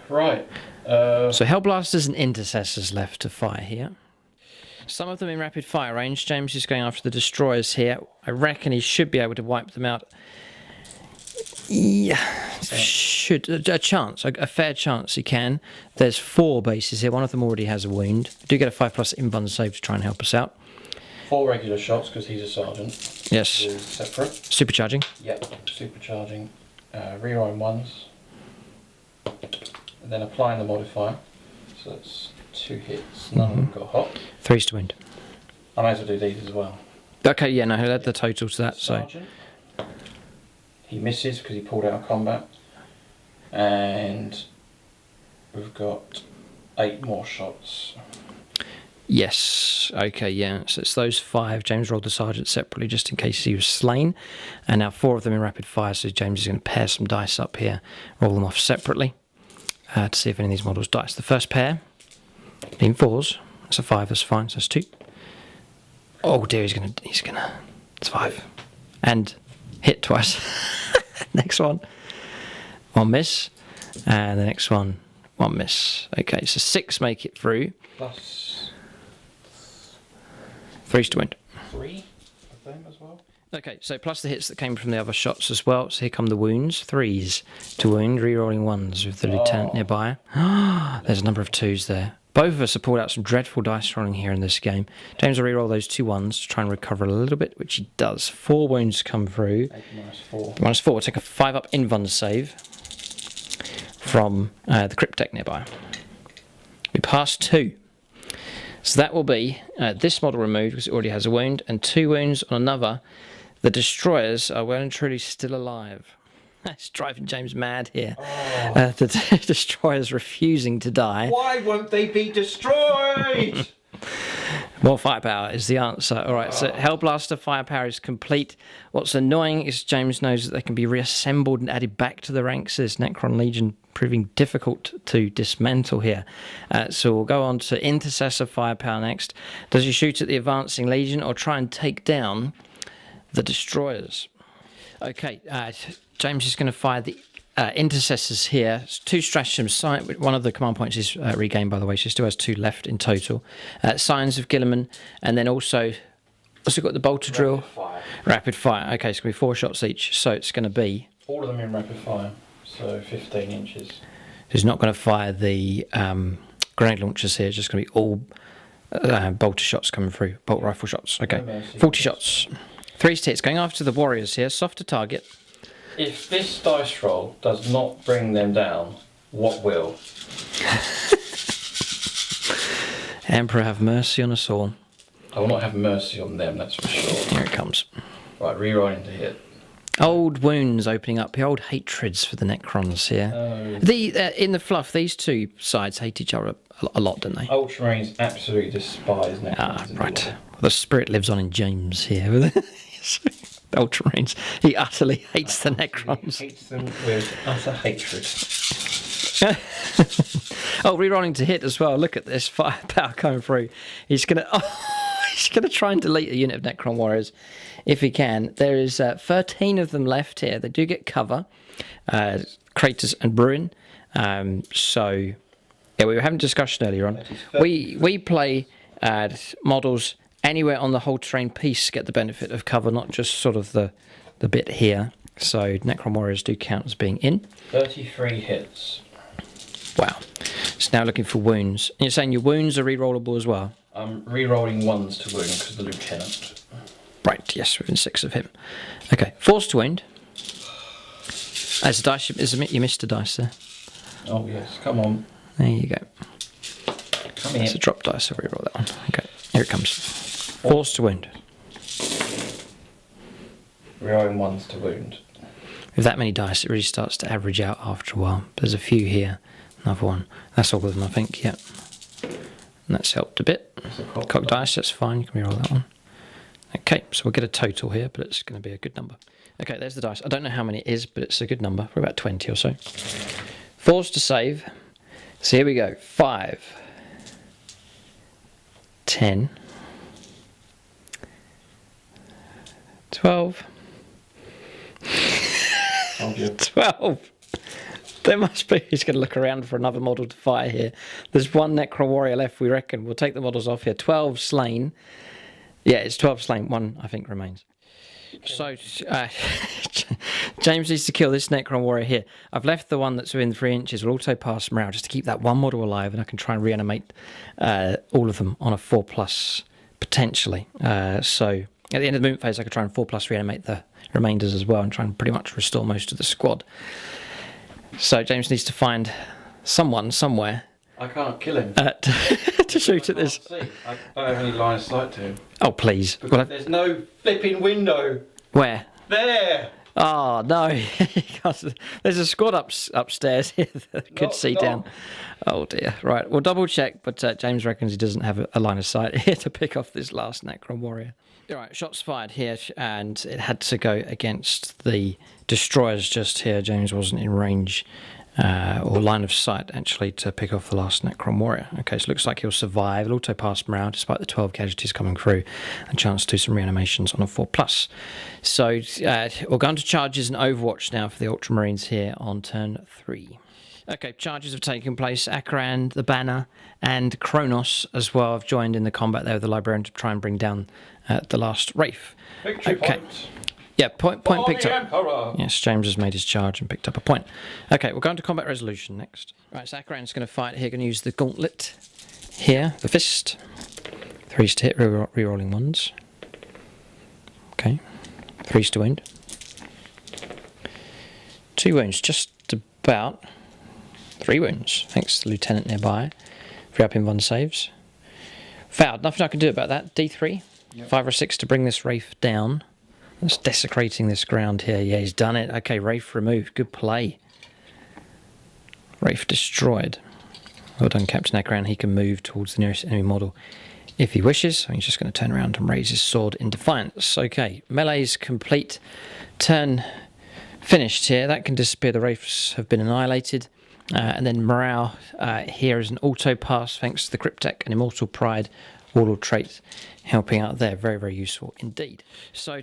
Right. So Hellblasters and Intercessors left to fire here. Some of them in rapid fire range. James is going after the destroyers here. I reckon he should be able to wipe them out. Yeah, should a chance, a fair chance he can. There's 4 bases here. One of them already has a wound. I do get a 5+ invuln save to try and help us out. 4 regular shots because he's a sergeant. Yes. Is separate. Supercharging. Yep. Supercharging. Rerolling 1s. And then applying the modifier. So that's 2 hits. None of them got hot. 3s to wound. I may as well do these as well. Okay, yeah, no, he'll add the total to that. So Sergeant. He misses because he pulled out of combat. And we've got 8 more shots. yes, okay, yeah. So it's those 5. James rolled the sergeant separately just in case he was slain, and now 4 of them in rapid fire. So James is going to pair some dice up here, roll them off separately to see if any of these models dice. The first pair, being 4s. That's a 5. That's fine. So that's 2. Oh dear, he's gonna. It's 5, and hit twice. Next one, 1 miss, and the next one, 1 miss. Okay, so 6 make it through. Plus 3s to wound. 3 of them as well. Okay, so plus the hits that came from the other shots as well. So here come the wounds. 3s to wound, re-rolling 1s with the lieutenant nearby. There's a number of 2s there. Both of us have pulled out some dreadful dice rolling here in this game. James will re-roll those 2 1s to try and recover a little bit, which he does. 4 wounds come through. 8 minus 4. -4. We'll take a 5 up invuln save from the Cryptek nearby. We pass 2. So that will be this model removed because it already has a wound, and 2 wounds on another. The destroyers are well and truly still alive. It's driving James mad here. The destroyers refusing to die. Why won't they be destroyed? More firepower is the answer. All right, so Hellblaster firepower is complete. What's annoying is James knows that they can be reassembled and added back to the ranks. This Necron Legion proving difficult to dismantle here. So we'll go on to Intercessor firepower next. Does he shoot at the advancing Legion or try and take down the destroyers? Okay, James is going to fire the intercessors here. Two stratagems. One of the command points is regained, by the way. She still has 2 left in total. Signs of Guilliman, and then also, what's it got? The bolter drill. Fire. Rapid fire. Okay, it's going to be 4 shots each. So it's going to be. All of them in rapid fire. So 15 inches. He's not going to fire the grenade launchers here. It's just going to be all bolter shots coming through. Bolt rifle shots. Okay, No mercy. 40 shots. 3 hits. Going after the warriors here. Softer target. If this dice roll does not bring them down, what will? Emperor have mercy on us all. I will not have mercy on them, that's for sure. Here it comes. Right, rerolling to hit. Old wounds opening up. The old hatreds for the Necrons here. In the fluff, these two sides hate each other a lot, don't they? Ultramarines absolutely despise Necrons. Right. The spirit lives on in James here. Ultramarines. He utterly hates the Necrons. He hates them with utter hatred. Rerolling to hit as well. Look at this firepower coming through. He's gonna try and delete a unit of Necron warriors if he can. There is 13 of them left here. They do get cover. Craters and Ruin. So yeah, we were having a discussion earlier on. We play models anywhere on the whole terrain piece get the benefit of cover, not just sort of the bit here. So Necron warriors do count as being in. 33 hits. Wow. It's now looking for wounds. And you're saying your wounds are rerollable as well? I'm re-rolling 1s to wound because of the lieutenant. Right, yes, within 6 of him. Okay, force to wound. As a dice, you missed a dice there. Oh yes, come on. There you go. Come here. It's a drop dice, so reroll that one. Okay, here it comes. Force to wound. Re-rolling 1s to wound. With that many dice, it really starts to average out after a while. There's a few here. Another one. That's all of them, I think, yeah. And that's helped a bit. Cock dice, that's fine. You can reroll that one. Okay, so we'll get a total here, but it's going to be a good number. Okay, there's the dice. I don't know how many it is, but it's a good number. We're about 20 or so. Force to save. So here we go. 5, 10, 12, 12. There must be. He's going to look around for another model to fire here. There's one Necron warrior left, we reckon. We'll take the models off here. 12 slain. Yeah, it's 12 slain. 1, I think, remains. So, James needs to kill this Necron warrior here. I've left the one that's within 3 inches. We'll auto pass them around just to keep that one model alive, and I can try and reanimate all of them on a 4+, potentially. So, at the end of the movement phase, I could try and 4+ reanimate the remainders as well and try and pretty much restore most of the squad. So James needs to find someone somewhere. I can't kill him. To shoot at this. I don't have any line of sight to him. Oh, please. Well, there's no flipping window. Where? There. Oh, no. There's a squad upstairs here that could see down. Oh, dear. Right, we'll double check, but James reckons he doesn't have a line of sight here to pick off this last Necron warrior. All right, shots fired here, and it had to go against the destroyers just here. James wasn't in range or line of sight, actually, to pick off the last Necron warrior. Okay, so it looks like he'll survive. He'll auto pass him around, despite the 12 casualties coming through, and chance to do some reanimations on a 4+. So we'll go on to charges and Overwatch now for the Ultramarines here on turn 3. Okay, charges have taken place. Akaran, the Banner, and Kronos as well have joined in the combat there with the Librarian to try and bring down the last Wraith. Victory point. Yeah, point picked the up. Emperor. Yes, James has made his charge and picked up a point. Okay, we'll go on to combat resolution next. Right, so Akaran's going to fight here. Going to use the gauntlet here, the fist. 3s to hit, rerolling 1s. Okay, 3s to wound. 2 wounds, just about. 3 wounds, thanks to the lieutenant nearby. 3 up in 1 saves. Fouled, nothing I can do about that. D3, yep. 5 or 6 to bring this Wraith down. That's desecrating this ground here. Yeah, he's done it. Okay, Wraith removed. Good play. Wraith destroyed. Well done, Captain Akaran. He can move towards the nearest enemy model if he wishes. So he's just going to turn around and raise his sword in defiance. Okay, melee's complete. Turn finished here. That can disappear. The wraiths have been annihilated. And then morale here is an auto pass thanks to the Cryptek and Immortal Pride warlord trait helping out there. Very, very useful indeed. So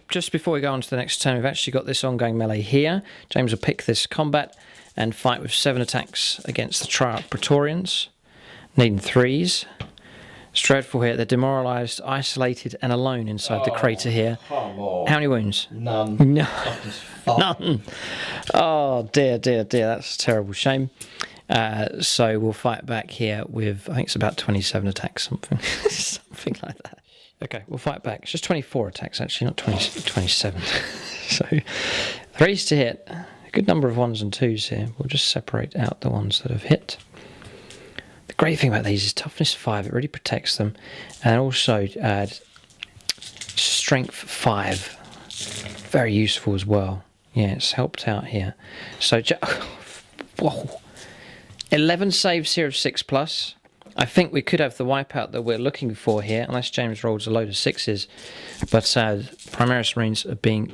just before we go on to the next turn, we've actually got this ongoing melee here. James will pick this combat and fight with 7 attacks against the Triarch Praetorians, needing 3s. It's dreadful here. They're demoralised, isolated and alone inside the crater here. Come on. How many wounds? None. No. Tough as fuck. None. Oh dear, dear, dear. That's a terrible shame. So we'll fight back here with, I think it's about 27 attacks, something like that. Okay, we'll fight back. It's just 24 attacks actually, not 27. So 3s to hit. A good number of 1s and 2s here. We'll just separate out the ones that have hit. The great thing about these is toughness 5. It really protects them, and also strength 5. Very useful as well. Yeah, it's helped out here. So, whoa. 11 saves here of 6+. I think we could have the wipeout that we're looking for here, unless James rolls a load of 6s. But Primaris Marines are being...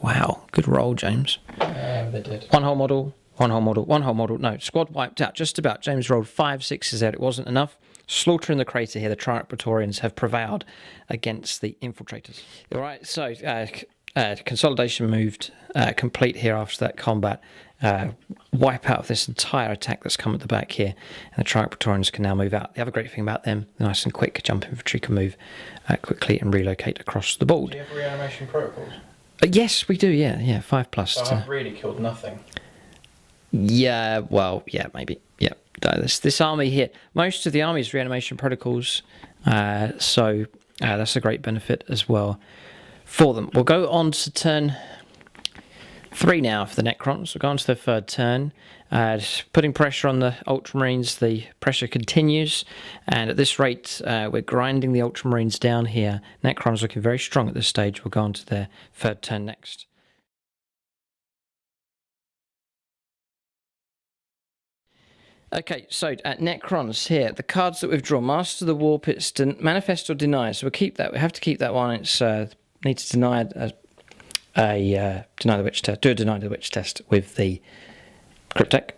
Wow, good roll, James. They did. One whole model, one whole model, one whole model. No, squad wiped out, just about. James rolled 5 6s out. It wasn't enough. Slaughter in the crater here. The Triarch Praetorians have prevailed against the infiltrators. All right, so consolidation moved complete here after that combat. Wipe out of this entire attack that's come at the back here, and the Triarch Praetorians can now move out. The other great thing about them, nice and quick, jump infantry can move quickly and relocate across the board. Do you have reanimation protocols? Yes, we do, yeah, 5+. So I've really killed nothing. Yeah, well, yeah, maybe. Yeah, this army here, most of the army's reanimation protocols, so that's a great benefit as well for them. We'll go on to turn 3 now for the Necrons. We'll go on to their 3rd turn. Putting pressure on the Ultramarines, the pressure continues, and at this rate, we're grinding the Ultramarines down here. Necrons looking very strong at this stage. We'll go on to their 3rd turn next. Okay, so Necrons here. The cards that we've drawn: Master of the War Pits, Manifest or Deny. So we'll keep that. We have to keep that one. It's need to deny deny the witch test. Do a deny the witch test with the Cryptek.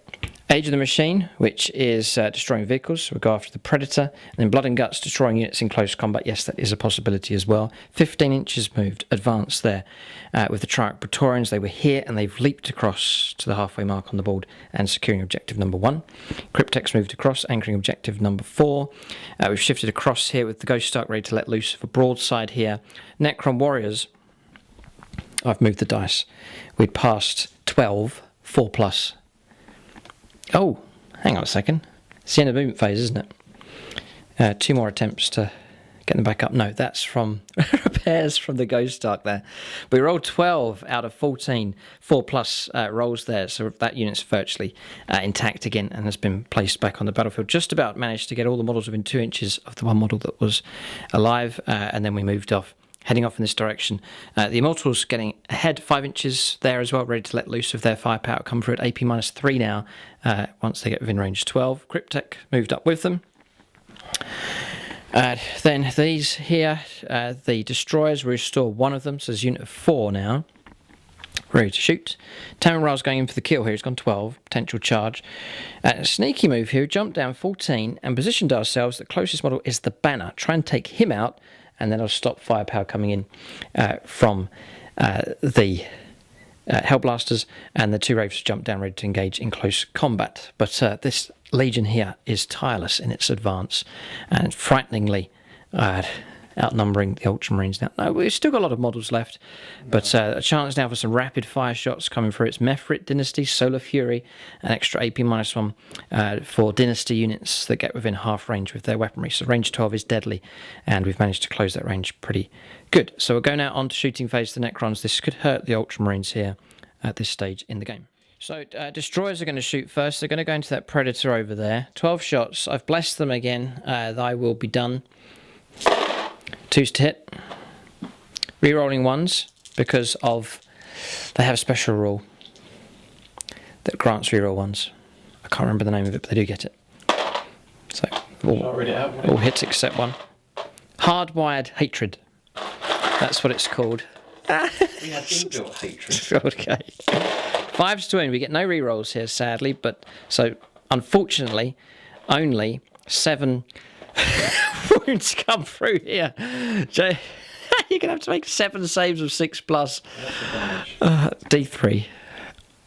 Age of the Machine, which is destroying vehicles. We'll go after the Predator. And then Blood and Guts, destroying units in close combat. Yes, that is a possibility as well. 15 inches moved, advanced there with the Triarch Praetorians. They were here and they've leaped across to the halfway mark on the board and securing objective number 1. Cryptek's moved across, anchoring objective number 4. We've shifted across here with the Ghost Stark ready to let loose for broadside here. Necron Warriors. I've moved the dice. We'd passed 12, 4+. Oh, hang on a second. It's the end of the movement phase, isn't it? 2 more attempts to get them back up. No, that's from repairs from the Ghost Stark there. We rolled 12 out of 14, 4+ rolls there, so that unit's virtually intact again and has been placed back on the battlefield. Just about managed to get all the models within 2 inches of the one model that was alive, and then we moved off. Heading off in this direction. The Immortals getting ahead 5 inches there as well, ready to let loose of their firepower. Come through at AP -3 now, once they get within range 12. Cryptek moved up with them. Then these here, the Destroyers, we restore 1 of them, so there's a unit of 4 now. Ready to shoot. Tamaral's going in for the kill here. He's gone 12. Potential charge. Sneaky move here. Jumped down 14 and positioned ourselves. The closest model is the Banner. Try and take him out, and then I'll stop firepower coming in from the Hellblasters, and the 2 Wraiths jump down ready to engage in close combat. But this Legion here is tireless in its advance and frighteningly outnumbering the Ultramarines now. No, we've still got a lot of models left, but a chance now for some rapid fire shots coming through. It's Mefrit Dynasty, Solar Fury, an extra AP -1 for Dynasty units that get within half range with their weaponry. So range 12 is deadly, and we've managed to close that range pretty good. So we'll go now on to shooting phase the Necrons. This could hurt the Ultramarines here at this stage in the game. So Destroyers are going to shoot first. They're going to go into that Predator over there. 12 shots. I've blessed them again. They will be done. 2s to hit. Rerolling 1s because of they have a special rule that grants reroll 1s. I can't remember the name of it, but they do get it. So Shall I read it out? All hits except one. Hardwired hatred. That's what it's called. We have inbuilt hatred. Okay. 5s to win. We get no rerolls here, sadly, but so unfortunately, only 7 wounds come through here. Jay, you're gonna have to make 7 saves of 6+. D3.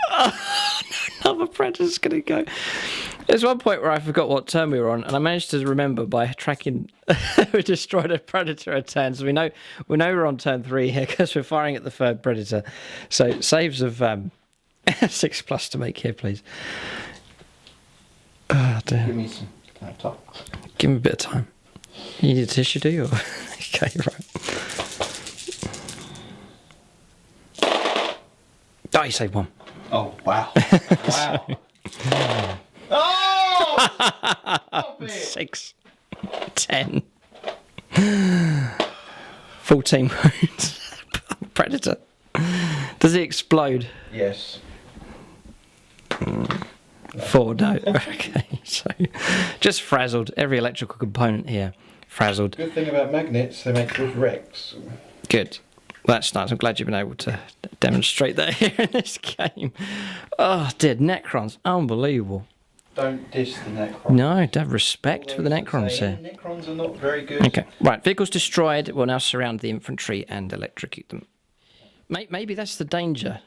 Oh, no, another predator's gonna go. There's one point where I forgot what turn we were on, and I managed to remember by tracking. We destroyed a predator a turn, so we know we're on turn 3 here because we're firing at the 3rd predator. So saves of 6+ to make here, please. Oh, dear. Give me some laptop. Give me a bit of time. You need a tissue, do you? Okay, right. Oh, you saved 1. Oh, wow. Wow. Oh! Stop it. 6, 10, 14 wounds. Predator. Does he explode? Yes. 4, no. Okay, so just frazzled. Every electrical component here frazzled. Good thing about magnets, they make good wrecks. Good. Well, that's nice. I'm glad you've been able to demonstrate that here in this game. Oh, dear. Necrons. Unbelievable. Don't diss the Necrons. No, have respect for the Necrons here. Necrons are not very good. Okay, right. Vehicles destroyed. We'll now surround the infantry and electrocute them. Maybe that's the danger.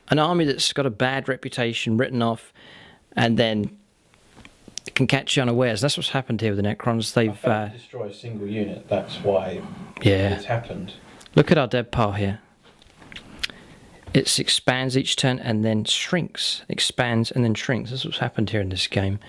An army that's got a bad reputation written off and then can catch you unawares. That's what's happened here with the Necrons. They've destroy a single unit. That's why it's happened. Look at our dead pile here. It expands each turn and then shrinks. Expands and then shrinks. That's what's happened here in this game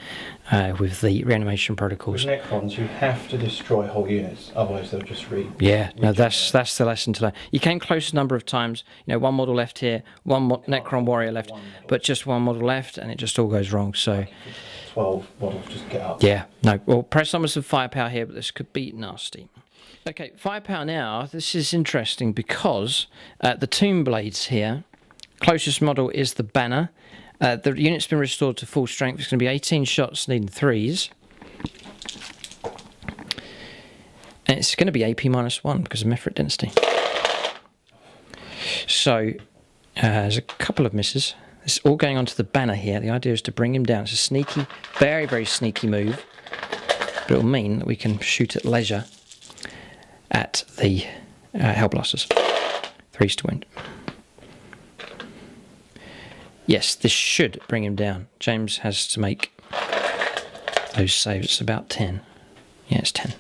with the reanimation protocols. With Necrons, you have to destroy whole units, otherwise they'll just Yeah, no, that's the lesson to learn. You came close a number of times. You know, 1 model left here, 1 Necron warrior left, but just 1 model left, and it just all goes wrong. So 12 models just get up. Yeah, no. Well, press on with some firepower here, but this could be nasty. Okay, firepower now. This is interesting because the Tomb Blades here, closest model is the Banner. The unit's been restored to full strength. It's going to be 18 shots needing 3s. And it's going to be AP -1 because of Mephrit density. So there's a couple of misses. It's all going onto the Banner here. The idea is to bring him down. It's a sneaky, very, very sneaky move. But it'll mean that we can shoot at leisure at the Hellblasters. 3s to win. Yes, this should bring him down. James has to make those saves. It's about 10. Yeah, it's 10.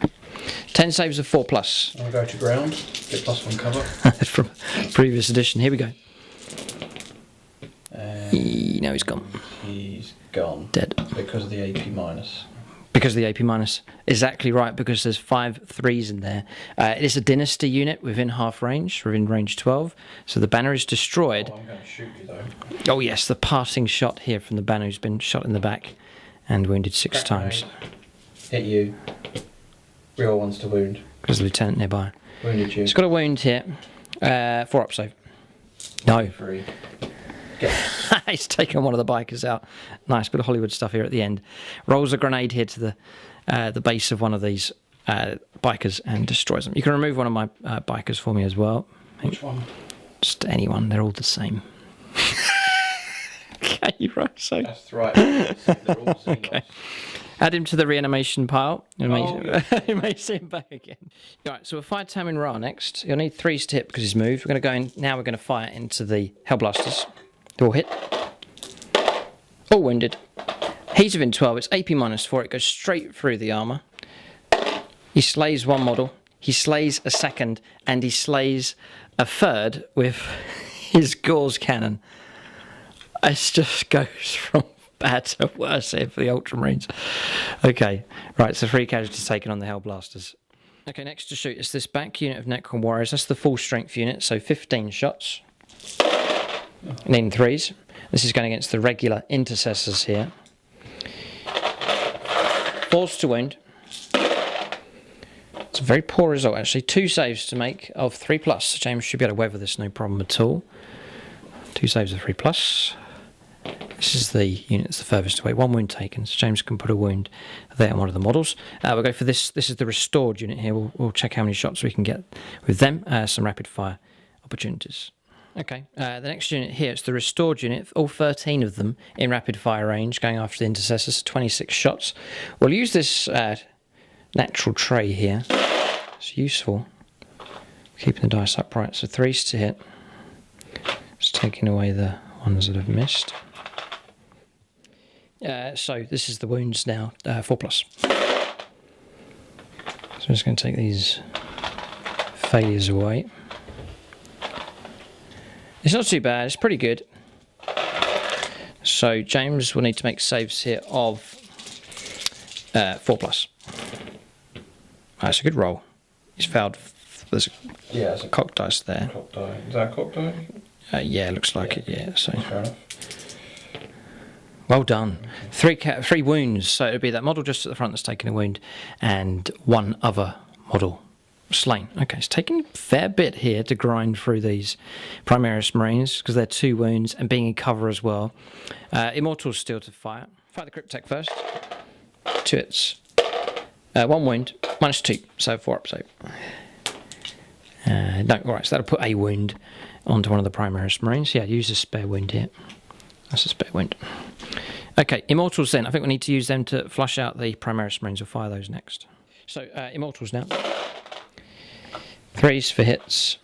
10 saves of 4+. I'll go to ground, get +1 cover. From previous edition. Here we go. No, he's gone. He's gone. Dead. Because of the AP-. Because of the AP-. Exactly right, because there's 5 3s in there. It is a dynasty unit within half range, within range 12. So the Banner is destroyed. Oh, I'm going to shoot you though. Oh yes, the passing shot here from the Banner who's been shot in the back and wounded 6 times. Hit you. Real ones to wound. Because the lieutenant nearby. Wounded you. He's got a wound here. 4-up save. No. 3. He's taken one of the bikers out. Nice bit of Hollywood stuff here at the end. Rolls a grenade here to the base of one of these bikers and destroys them. You can remove one of my bikers for me as well. Which one? Just anyone. They're all the same. Okay, right. So that's right. They're all Xenos. Okay. Add him to the reanimation pile. You may see him back again. All right, so we'll fire Tamin Ra next. You'll need 3s to hit because he's moved. We're going to go in. Now we're going to fire into the Hellblasters. They're all hit. All wounded. He's within 12. It's AP -4. It goes straight through the armour. He slays 1 model. He slays a 2nd. And he slays a 3rd with his Gauze cannon. It just goes from bad to worse here for the Ultramarines. Okay, right, so 3 casualties taken on the Hellblasters. Okay, next to shoot is this back unit of Necron Warriors. That's the full strength unit, so 15 shots. Needing 3s. This is going against the regular intercessors here. 4s to wound. It's a very poor result actually. 2 saves to make of 3+. James should be able to weather this no problem at all. 2 saves of 3+. This is the unit that's the furthest away. 1 wound taken, so James can put a wound there on one of the models. We'll go for this. This is the restored unit here. We'll check how many shots we can get with them. Some rapid fire opportunities. Okay, the next unit here, it's the restored unit, all 13 of them in rapid fire range, going after the intercessors, 26 shots. We'll use this natural tray here. It's useful, keeping the dice upright. So 3s to hit. Just taking away the ones that have missed. So this is the wounds now, 4+. So I'm just going to take these failures away. It's not too bad, it's pretty good. So James will need to make saves here of 4+. That's a good roll. He's failed. There's a cock dice there. Cock die. Is that a cock die? Yeah, it looks like it, yeah. So. Fair enough. Well done. 3 wounds, so it would be that model just at the front that's taking a wound, and 1 other model slain. Okay, it's taking a fair bit here to grind through these Primaris Marines, because they're 2 wounds and being in cover as well. Immortals still to fire. Fight the Crypt Tech first. 2 hits. 1 wound, -2, so 4 up save. No, alright, so that'll put a wound onto one of the Primaris Marines. Yeah, use a spare wound here. That's a spare wound. Okay, Immortals then. I think we need to use them to flush out the Primaris Marines. We'll fire those next. So, Immortals now. 3s for hits.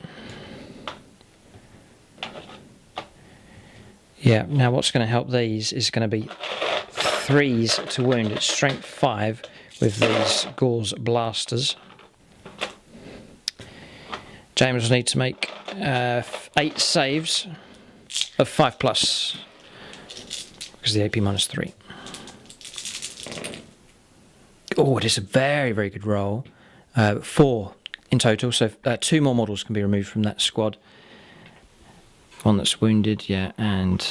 Yeah, now what's going to help these is going to be 3s to wound. It's strength 5 with these Gauls blasters. James will need to make 8 saves of 5+, because the AP -3. Oh, it is a very, very good roll. 4 in total, so 2 more models can be removed from that squad. One that's wounded, yeah, and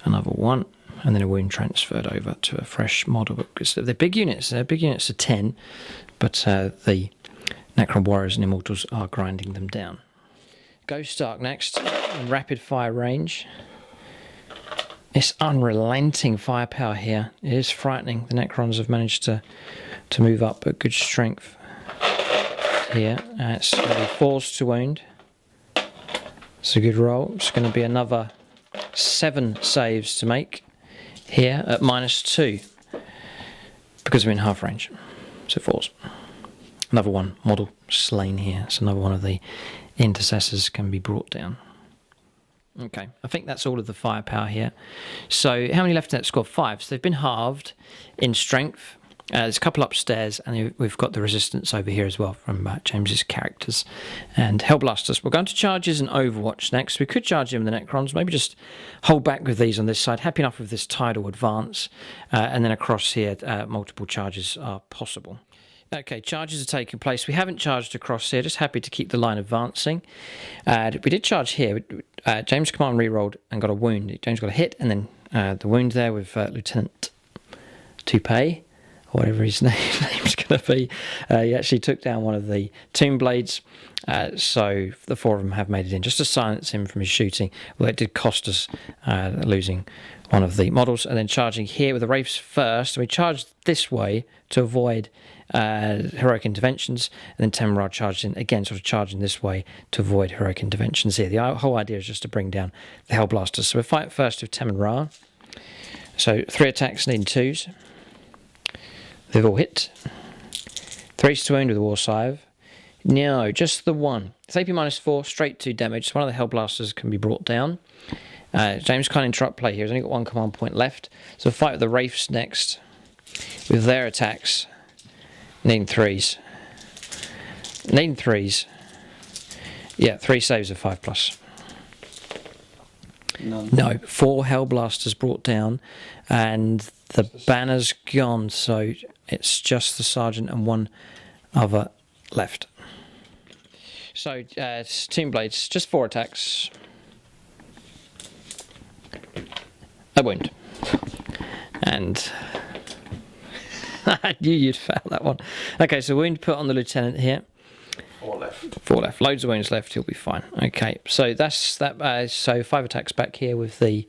another one, and then a wound transferred over to a fresh model. Because they're big units. They're big units of 10, but the Necron Warriors and Immortals are grinding them down. Ghost Ark next, in rapid fire range. It's unrelenting firepower here. It is frightening. The Necrons have managed to move up at good strength here. It's going to be 4s to wound. It's a good roll. It's going to be another 7 saves to make here at -2, because we're in half range. So 4s. Another 1 model slain here. So another one of the intercessors can be brought down. Okay, I think that's all of the firepower here. So how many left in that squad? 5. So they've been halved in strength. There's a couple upstairs, and we've got the resistance over here as well from James's characters and Hellblasters. We're going to charges and Overwatch next. We could charge in the Necrons, maybe just hold back with these on this side. Happy enough with this tidal advance, and then across here, multiple charges are possible. Okay, charges are taking place. We haven't charged across here, just happy to keep the line advancing. We did charge here. James Command re-rolled and got a wound. James got a hit, and then the wound there with Lieutenant Toupee, or whatever his name's going to be. He actually took down one of the Tomb Blades, so the 4 of them have made it in, just to silence him from his shooting. Well, it did cost us losing one of the models, and then charging here with the Wraiths first. We charged this way to avoid heroic interventions, and then Temrar charged in again, sort of charging this way to avoid heroic interventions here. The whole idea is just to bring down the Hellblasters. So we fight first with Temrar. So 3 attacks needing 2s. They've all hit. 3s to wound with the War Scythe. No, just the 1. It's AP -4, straight 2 damage. So one of the Hellblasters can be brought down. James can't interrupt play here. He's only got 1 command point left. So we'll fight with the Wraiths next with their attacks. Needing 3s. Needing 3s. Yeah, 3 saves of 5+. None. No, 4 Hellblasters brought down, and the banner's gone, so it's just the Sergeant and 1 other left. So, it's Tomb Blades, just 4 attacks. A wound. And I knew you'd fail that one. Okay, so wound put on the Lieutenant here. 4 left. 4 left. Loads of wounds left. He'll be fine. Okay, so that's that. So 5 attacks back here with the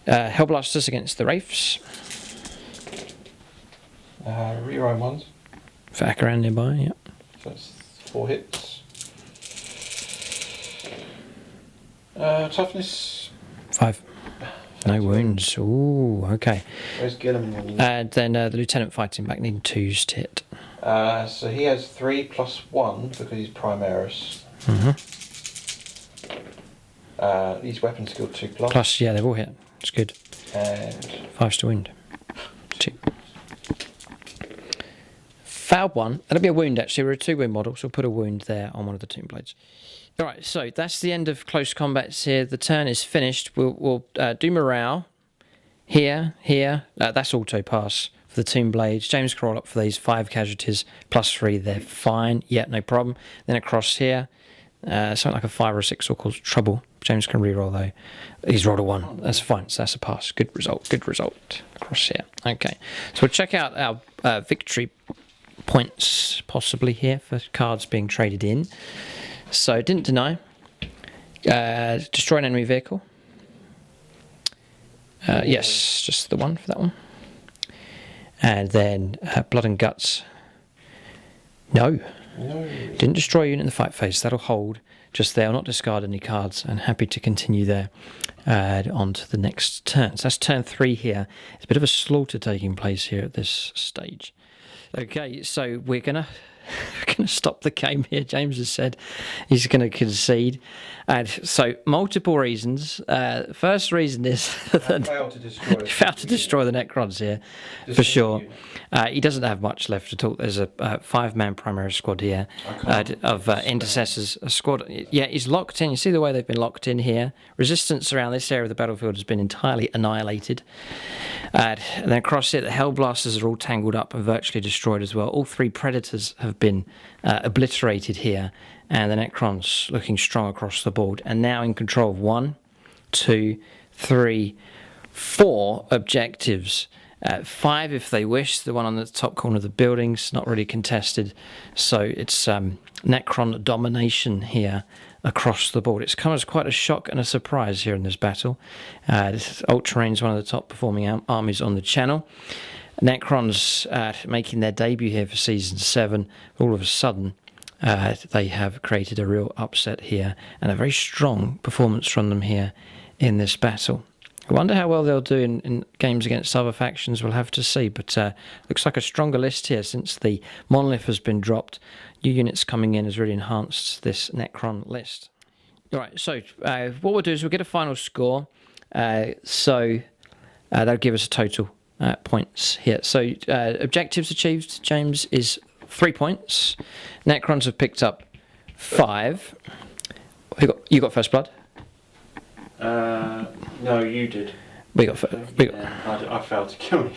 Hellblasters against the Wraiths. Reroll ones. For Akaran nearby, yep. So that's 4 hits. Toughness. 5. No wounds. Ooh, okay. Where's Gilliman? And then the Lieutenant fighting back, needing 2s to hit. So he has 3 plus 1 because he's Primaris. He's weapon skill 2 plus. Plus, yeah, they've all hit. It's good. And 5's to wound. 2. Fouled 1. That'll be a wound, actually. We're a 2-wound model, so we'll put a wound there on one of the tomb blades. Alright, so that's the end of close combats here. The turn is finished. We'll do morale. Here. That's auto pass for the tomb blades. James can roll up for these. 5 casualties, plus 3. They're fine. Yeah, no problem. Then across here, something like a 5 or a 6 will cause trouble. James can re-roll though. He's rolled a 1. That's fine. So that's a pass. Good result. Good result. Across here. Okay. So we'll check out our victory points possibly here for cards being traded in. So didn't deny. Destroy an enemy vehicle. Yes, just the 1 for that one. And then blood and guts. No. Didn't destroy a unit in the fight phase. That'll hold. Just there. I'll not discard any cards. And happy to continue there on to the next turn. So that's turn 3 here. It's a bit of a slaughter taking place here at this stage. Okay, so we're gonna stop the game here. James has said he's going to concede, and so multiple reasons. First reason is that he failed to destroy the Necrons here, for sure. He doesn't have much left at all. There's a 5-man primary squad here of intercessors. A squad, yeah, he's locked in. You see the way they've been locked in here. Resistance around this area of the battlefield has been entirely annihilated. And then across it, the Hellblasters are all tangled up and virtually destroyed as well. All 3 Predators have been obliterated here, and the Necrons looking strong across the board, and now in control of 1, 2, 3, 4 objectives. 5 if they wish. The one on the top corner of the building's not really contested, so it's Necron domination here across the board. It's come as quite a shock and a surprise here in this battle. Ultramarines, one of the top performing armies on the channel. Necrons making their debut here for Season 7. All of a sudden, they have created a real upset here, and a very strong performance from them here in this battle. I wonder how well they'll do in games against other factions. We'll have to see, but looks like a stronger list here since the monolith has been dropped. New units coming in has really enhanced this Necron list. All right, so what we'll do is we'll get a final score. So that'll give us a total points here. So objectives achieved, James, is 3 points. Necrons have picked up 5. You got first blood? No, you did. I failed to kill you,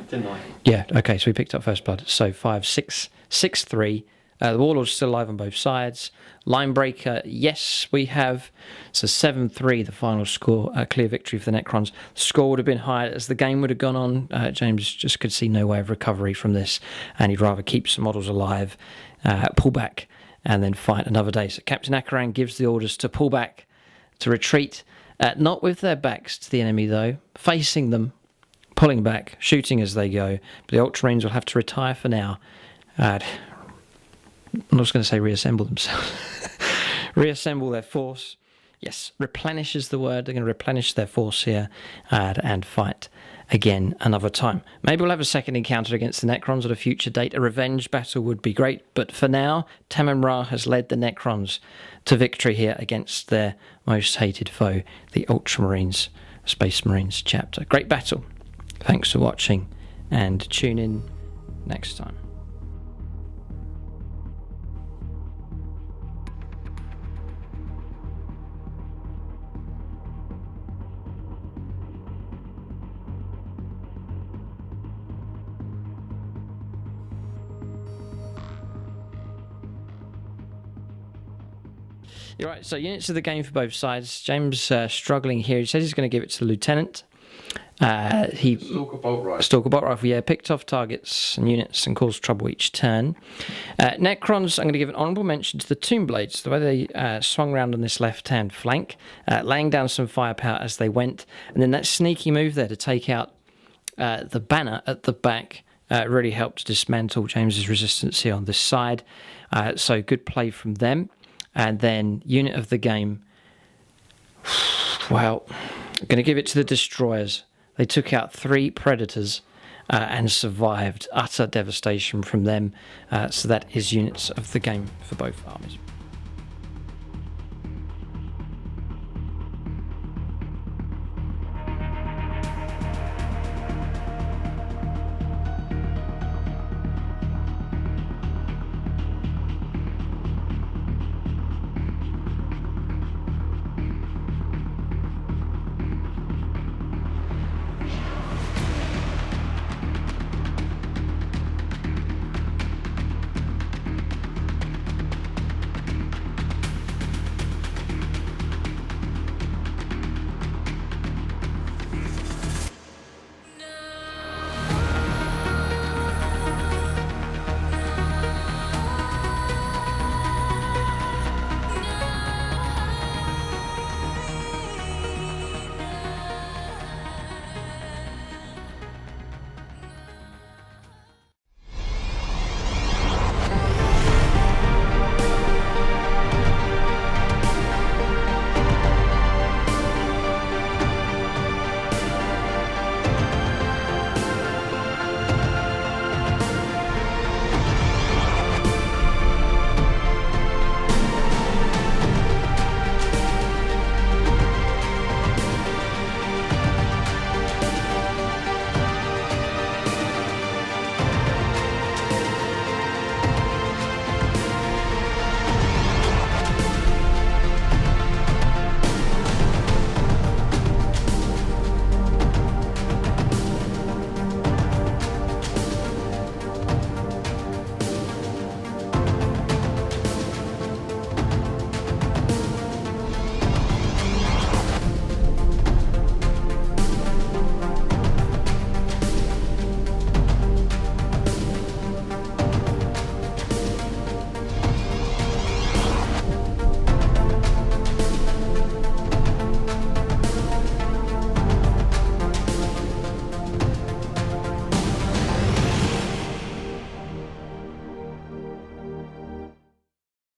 didn't I? Yeah, okay, so we picked up first blood. So 5, 6, 6, 3. The Warlord's still alive on both sides. Linebreaker, yes, we have. So 7-3, the final score. Clear victory for the Necrons. The score would have been higher as the game would have gone on. James just could see no way of recovery from this, and he'd rather keep some models alive, pull back, and then fight another day. So Captain Akaran gives the orders to pull back, to retreat. Not with their backs to the enemy, though. Facing them, pulling back, shooting as they go. But the Ultramarines will have to retire for now. I'm not going to say reassemble themselves. Reassemble their force. Yes, replenish is the word. They're going to replenish their force here and fight again another time. Maybe we'll have a second encounter against the Necrons at a future date. A revenge battle would be great. But for now, Tamim Ra has led the Necrons to victory here against their most hated foe, the Ultramarines Space Marines chapter. Great battle. Thanks for watching, and tune in next time. You're right, so units of the game for both sides. James struggling here. He says he's going to give it to the Lieutenant. He Stalker bolt rifle. Stalker bolt rifle, yeah, picked off targets and units and caused trouble each turn. Necrons, I'm going to give an honourable mention to the Tomb Blades, the way they swung around on this left-hand flank, laying down some firepower as they went, and then that sneaky move there to take out the banner at the back really helped dismantle James's resistance here on this side. So good play from them. And then unit of the game, well, I'm going to give it to the Destroyers. They took out 3 Predators and survived. Utter devastation from them. So that is units of the game for both armies.